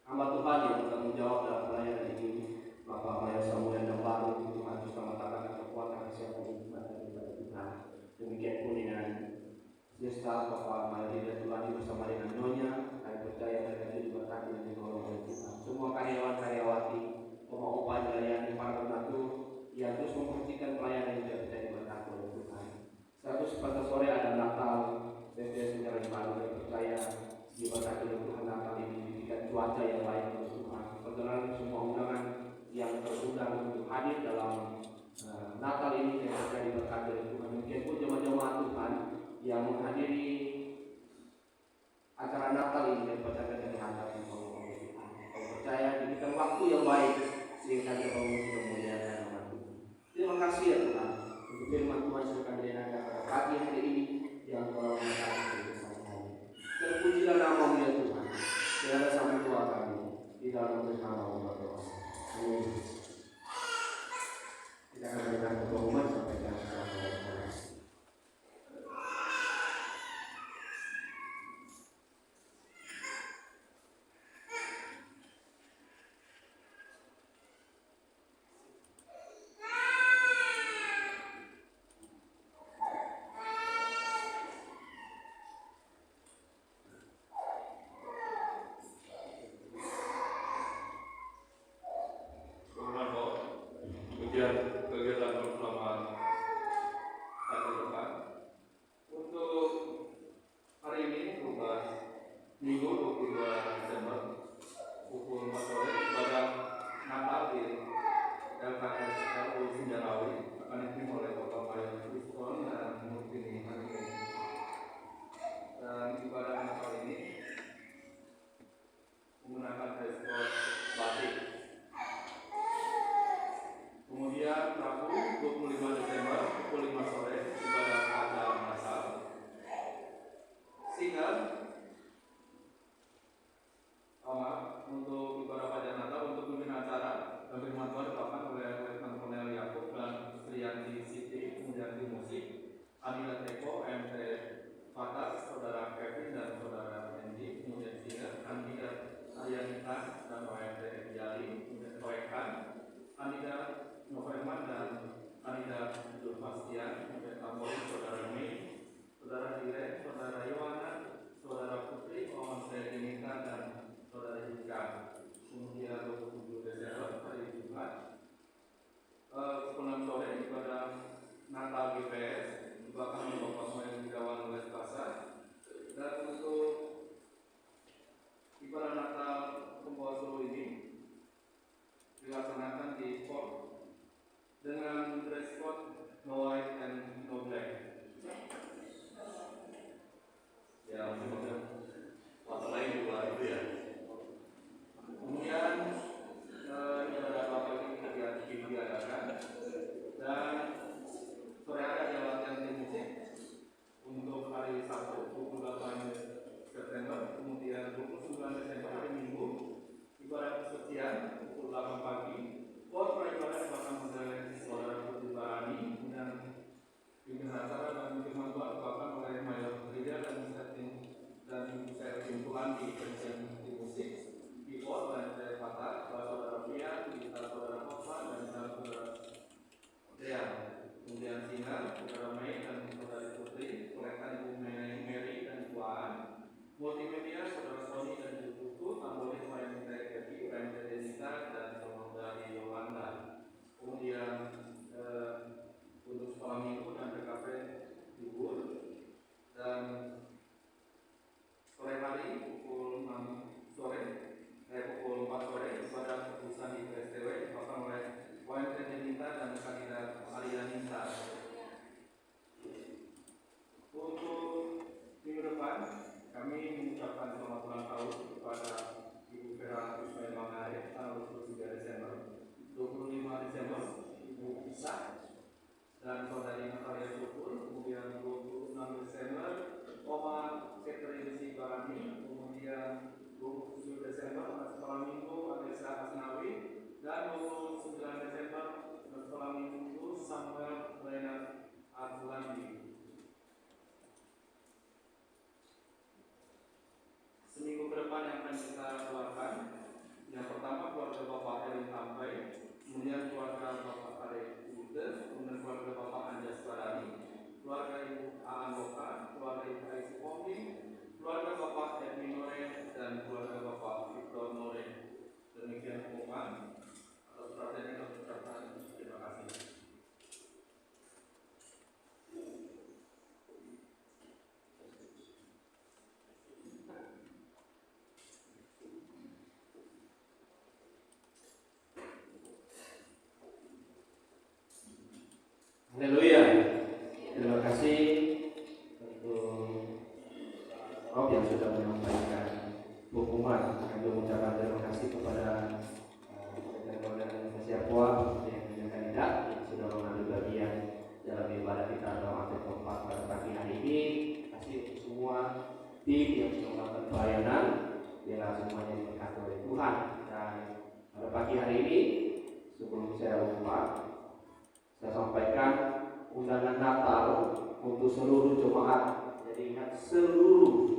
Hamba Tuhan yang bertanggung jawab dalam pelayanan ini, Bapak Maya Samuel dan Baru, Tuhan terus mengatakan kekuatan kesehatan daripada Tuhan. Demikian pun dengan Yesta, Bapak Maya dan Tuhan bersama dengan Nyonya, kami percaya mereka juga diberkati dan ditolong oleh Tuhan. Semua karyawan-karyawati, opa-opa yang melayani para penatur yang terus memperhatikan pelayanan yang tidak diberkati oleh Tuhan. 100 pada sore ada Natal. Saya secara baru saya percaya diberkati oleh Tuhan Natal ini diberikan cuaca yang baik oleh Tuhan. Perjalanan semua undangan yang terundang untuk hadir dalam Natal ini saya percaya diberkati oleh Tuhan. Mungkin pun jemaat-jemaat Tuhan yang menghadiri acara Natal ini saya percaya dari hadapan oleh Tuhan. Saya percaya diberikan waktu yang baik sehingga kita memuji memuliakan nama Tuhan. Terima kasih ya Tuhan untuk firman Tuhan yang kami dengarkan pada pagi hari ini yang telah mengatakan bersama kami. Terpujilah nama-Mu ya Tuhan. Segala sampai doa kami di dalam nama-Mu berdoa. Amin. Kita akan berikan pengumuman sampai jam 11. Kegiatan bersama hari depan untuk hari ini Minggu 22 Desember pukul 4 sore ibadah Natal di LKS LU Sindarawi akan dipimpin oleh Bapak Mayor Kriston dan Murtini Hakim. Dan ibadah Natal ini menggunakan dress code batik. Kemudian Rabu 25 Desember pukul 5 sore ibadah Natal masal. Sehingga untuk ibadah pajak Natal untuk pimpinan acara dan firman Tuhan dibawakan oleh Letnan Kolonel Yakub dan Supriyanti Siti, kemudian di musik Anila Teko, MT Fatas, Saudara Kevin dan Saudara Andy, kemudian singer Andika Aryanita dan OMT Jali, kemudian Koekan Andika Noverman dan Anida Durpastian, kemudian Kapolri Saudara Mei, Saudara Dire, Saudara Yohana, Saudara Putri, Oman Sredinita dan Saudara Jika. Kemudian 27 Desember hari Jumat pukul 6 sore ibadah Natal GPS dibawakan oleh Bapak Soehardi Gunawan oleh Pasar. Dan untuk ibadah Natal Pembawa Solo ini dilaksanakan di Port dengan dress code no white and no black. Ya, maksudnya warna lain di luar itu ya. Kemudian ibadah Bapak ini diadakan dan sore hari ada latihan tim musik untuk hari Sabtu 28 September, kemudian 29 Desember hari Minggu ibadah kesucian pukul 8 pagi. Port ibadah dibawakan oleh Saudara Putri Barani, kemudian pimpinan acara dan firman Tuhan dibawakan oleh Mayor Gereja dan Ibu Sertin Tuhan di bagian musik. Freeport, OMT Fatar, saudara Pia, saudara Hotman, dan saudara Dean. Kemudian Singa, saudara Mei, dan saudari Putri, kolekan Ibu Mary dan Ibu Aan. Multimedia, saudara Sony dan Ibu Putu, tambolis OMT Kevin, OMT Denita, dan saudari Yolanda. Kemudian untuk sekolah minggu dan PKP libur, dan sore hari pukul 6 sore, pukul 4 sore ibadah keputusan di PSTW dipakai oleh OMT Denita dan kandidat Alia Nisa. Untuk minggu depan kami mengucapkan selamat ulang tahun kepada Ibu Vera Ismail Mangare tanggal 23 Desember, 25 Desember Ibu Isa dan saudari Natalia Syukur, kemudian 26 Desember Oma Catherine Sibarani, kemudian 27 Desember sekolah minggu Anissa Asnawi, dan 29 Desember sekolah minggu Samuel Renat Arulandi. Seminggu ke depan yang akan kita keluarkan, yang pertama keluarga Bapak Erin Tampai, kemudian keluarga Bapak Arif Ute, kemudian keluarga Bapak Anjas Barani, keluarga Ibu Aan Loka, keluarga Ibu Ais Pompi, keluarga Bapak Edwin Nore, dan keluarga Bapak Victor Nore. Demikian pengumuman atas perhatiannya dan ucapan terima kasih. Haleluya. Terima kasih untuk Rob yang sudah menyampaikan hukuman. Kami mengucapkan terima kasih kepada rekan-rekan organisasi Aqua yang kandidat yang sudah mengambil bagian dalam ibadah kita dalam akte keempat pada pagi hari ini. Terima kasih untuk semua tim yang sudah melakukan pelayanan. Biarlah semuanya diberkati oleh Tuhan. Dan pada pagi hari ini sebelum saya lupa, saya sampaikan undangan Natal untuk seluruh jemaat. Jadi ingat seluruh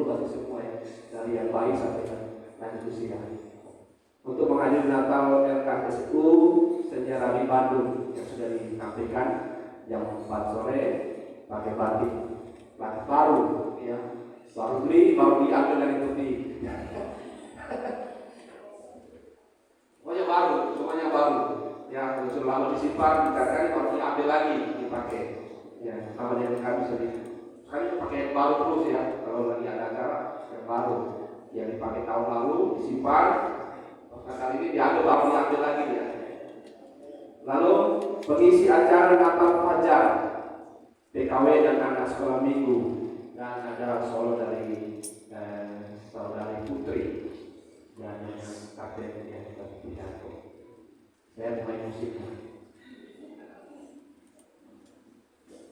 pasti semua ya, dari yang baik sampai yang lanjut usia. Untuk menghadiri Natal LKSU Senyarami Bandung yang sudah ditampilkan jam 4 sore pakai batik baru ya, baru beli baru diambil dari putih. Semuanya baru. Yang sudah lama disimpan, dikatakan baru diambil lagi dipakai. Ya, sama dengan kami sendiri. Kami pakai yang baru terus ya. Kalau lagi ada acara yang baru, yang dipakai tahun lalu disimpan. Kali ini diambil baru diambil lagi ya. Lalu pengisi acara Natal Fajar, PKW dan anak sekolah minggu, dan ada solo dari saudari Putri dan kakek yang kita pidato. Saya main musik.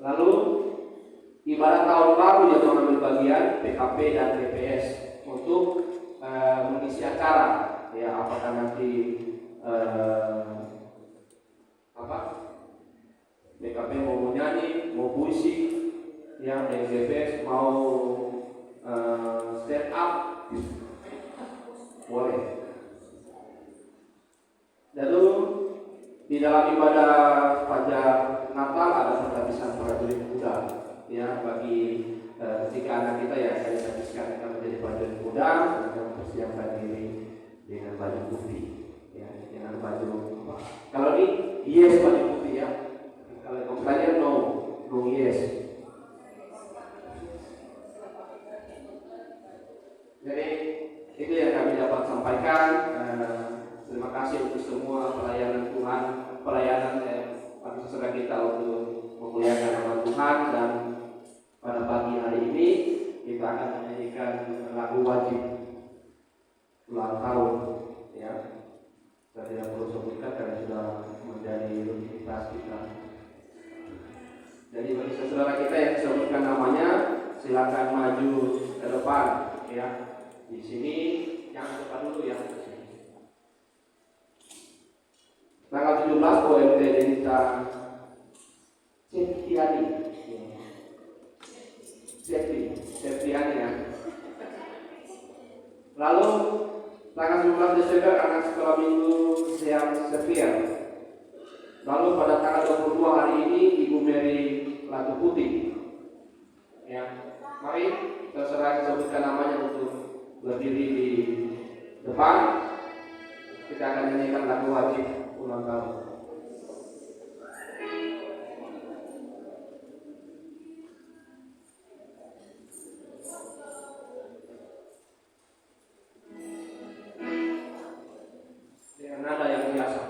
Lalu ibadah tahun baru yang mengambil bagian PKP dan TPS untuk mengisi acara. Ya, apakah nanti PKP mau nyanyi, mau puisi, yang TPS mau stand up, boleh. Lalu di dalam ibadah Fajar Natal ada penghabisan prajurit muda ya, bagi ketika anak kita ya saya habiskan akan menjadi prajurit muda dan mempersiapkan diri dengan baju putih ya, dengan baju apa? Kalau ini yes baju putih ya, kalau kalian no yes. Jadi itu yang kami dapat sampaikan. Terima kasih untuk semua pelayanan Tuhan, pelayanan saudara kita untuk memuliakan nama Tuhan. Dan pada pagi hari ini kita akan menyanyikan lagu wajib ulang tahun ya. Saya tidak perlu sebutkan karena sudah menjadi rutinitas kita. Jadi bagi saudara kita yang disebutkan namanya, silakan maju ke depan ya. Di sini yang depan dulu ya. Tanggal 17 OMT Denita Septiani ya. Lalu tanggal 19 Desember anak sekolah minggu Siang Setia. Lalu pada tanggal 22 hari ini Ibu Mary Latu Putih. Ya, mari terserah disebutkan namanya untuk berdiri di depan. Kita akan nyanyikan lagu wajib ulang tahun. Dengan nada yang biasa.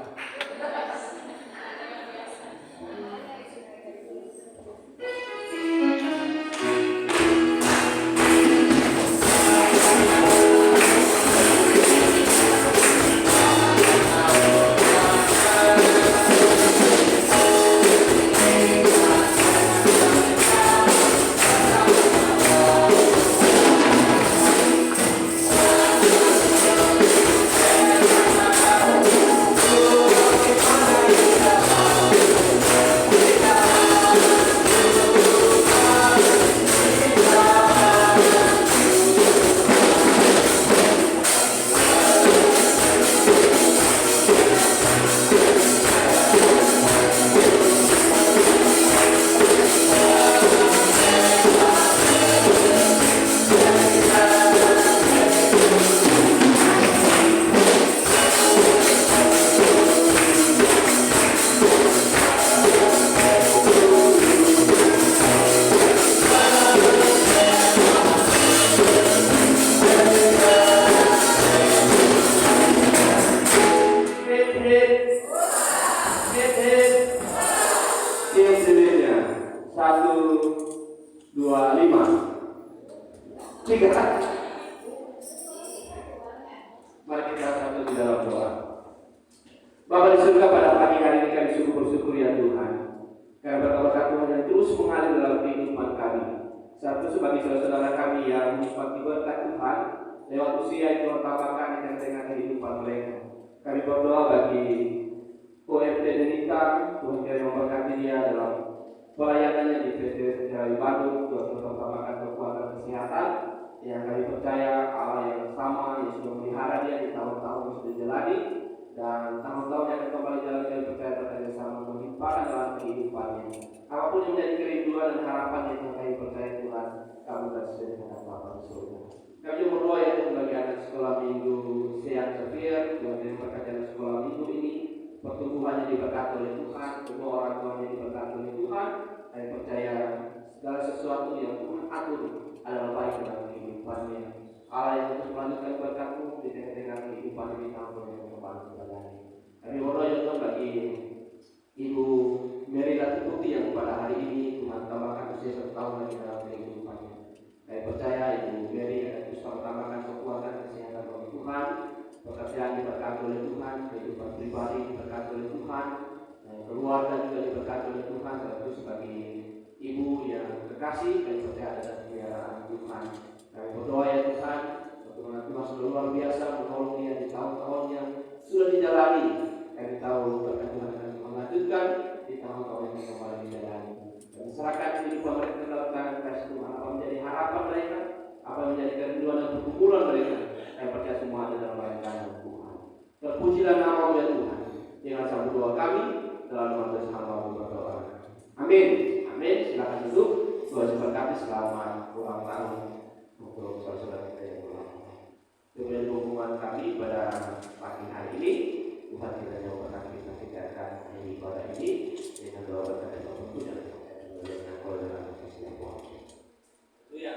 Mari kita satu di dalam doa. Bapa di surga, pada pagi hari ini kami sungguh bersyukur ya Tuhan, karena berkat Tuhan yang terus mengalir dalam kehidupan kami. Satu sebagai saudara kami yang menikmati berkat Tuhan lewat usia yang Tuhan tambahkan di tengah-tengah kehidupan mereka. Kami berdoa bagi OMT Denita, Tuhan kiranya memberkati dia dalam pelayanannya di PT Sejarah Bandung. Tuhan tambahkan kekuatan kesehatan yang kami percaya Allah yang sama yang sudah memelihara dia di tahun-tahun yang sudah jalani, dan tahun-tahun yang akan kembali jalan kami percaya terkait sama melimpahkan dalam kehidupannya. Apapun yang menjadi kerinduan dan harapan yang kami percaya Tuhan, kamu dan sesuai dengan Bapa di surga. Kami juga berdoa ya Tuhan bagi anak sekolah minggu Siang Sevier, Tuhan yang berkati anak sekolah minggu ini, pertumbuhannya diberkati oleh Tuhan, semua orang tuanya diberkati oleh Tuhan. Kami percaya segala sesuatu yang Tuhan atur adalah baik dalam kehidupannya. Allah yang terus melanjutkan berkat-Mu di tengah-tengah kehidupan ini tahun yang kembali menjalani. Kami berdoa ya Tuhan bagi Ibu Mary Latu Putih yang pada hari ini Tuhan tambahkan usia 1 tahun lagi dalam kehidupannya. Kami percaya Ibu Mary akan terus tambahkan kekuatan kesehatan oleh Tuhan, pekerjaan diberkati oleh Tuhan, kehidupan pribadi diberkati oleh Tuhan, dan keluarga juga diberkati oleh Tuhan. Terus bagi Ibu yang kekasih, kami percaya ada pemeliharaan Tuhan. Kami berdoa ya Tuhan, pertolongan Tuhan sudah luar biasa menolong dia di tahun-tahun yang sudah dijalani. Kami tahu berkat Tuhan akan melanjutkan di tahun-tahun yang kembali dijalani. Kami serahkan kehidupan mereka ke dalam tangan kasih Tuhan. Apa menjadi harapan mereka, apa menjadi kerinduan dan perkumpulan mereka, kami percaya semua ada dalam tangan Tuhan. Terpujilah nama-Mu ya Tuhan. Jangan sambut doa kami dalam nama Tuhan hamba-Mu berdoa. Amin. Amin. Silakan duduk. Tuhan memberkati selama ulang tahun untuk saudara kita yang ulang tahun. Demikian hubungan kami pada pagi hari ini. Tuhan kiranya memberkati kita akan ibadah ini dengan doa berkat dan berkat dan kau dalam kasih Tuhan. Haleluya.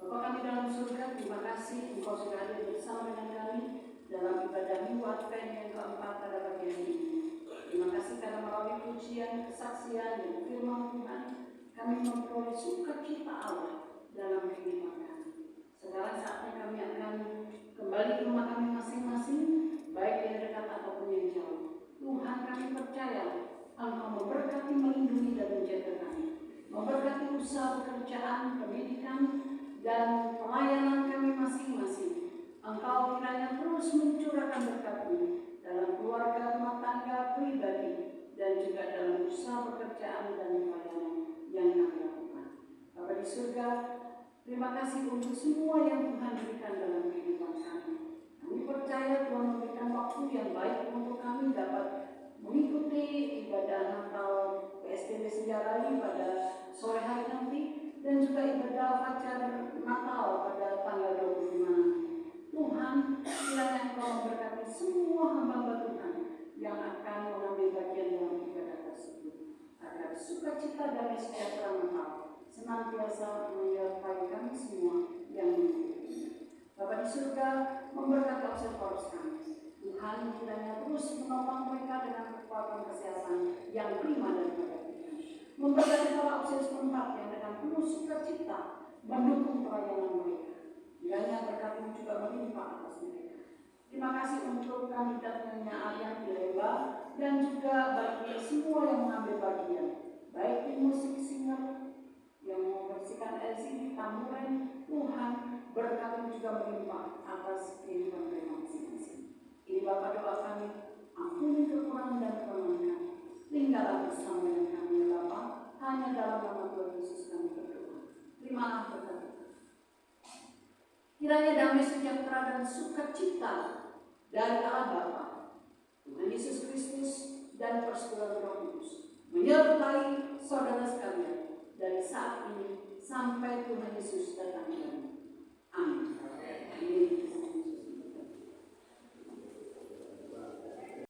Bapa kami dalam surga, terima kasih Engkau sudah hadir bersama dengan kami dalam ibadah Minggu Advent yang keempat pada pagi hari ini. Terima kasih karena melalui pujian, kesaksian, dan firman Tuhan, kami memperoleh sukacita Allah dalam kehidupan kami. Sekarang saatnya kami akan kembali ke rumah kami masing-masing, baik yang dekat ataupun yang jauh. Tuhan, kami percaya Engkau memberkati, melindungi, dan menjaga kami, memberkati usaha pekerjaan, pendidikan, dan pelayanan kami masing-masing. juga dalam usaha pekerjaan dan pelayanan yang kami lakukan. Bapa di surga, terima kasih untuk semua yang Tuhan berikan dalam kehidupan kami. Kami percaya Tuhan memberikan waktu yang baik untuk kami dapat mengikuti ibadah Natal PSBB Sejarah pada sore hari nanti dan juga ibadah Fajar Natal pada tanggal 25 nanti. Tuhan, kiranya Engkau memberkati semua hamba Tuhan yang akan mengambil bagian dalam ibadah tersebut, agar sukacita dan sejahtera Natal senantiasa menyertai kami semua yang mengikuti. Bapa di surga, memberkati observers kami. Tuhan kiranya terus menopang mereka dengan kekuatan kesehatan yang prima daripada Tuhan. Memberkati para observers tempat yang dengan penuh sukacita mendukung pelayanan mereka. Kiranya berkat-Mu juga melimpah atas mereka. Terima kasih untuk kandidat Nyonya Aryan di Lemba dan juga bagi semua yang mengambil bagian, baik di musik singer yang membersihkan LCD, tamuran. Tuhan, berkat-Mu juga melimpah atas kehidupan mereka masing-masing. Ini Bapa doa kami, ampuni kekurangan dan kelemahan kami. Tinggallah bersama dengan kami ya Bapa, hanya dalam nama Tuhan Yesus kami berdoa. Terimalah berkat. Kiranya damai sejahtera dan sukacita dari Allah Bapa, Tuhan Yesus Kristus dan persekutuan Roh Kudus menyertai saudara sekalian dari saat ini sampai Tuhan Yesus datang kembali. Amin. Amin.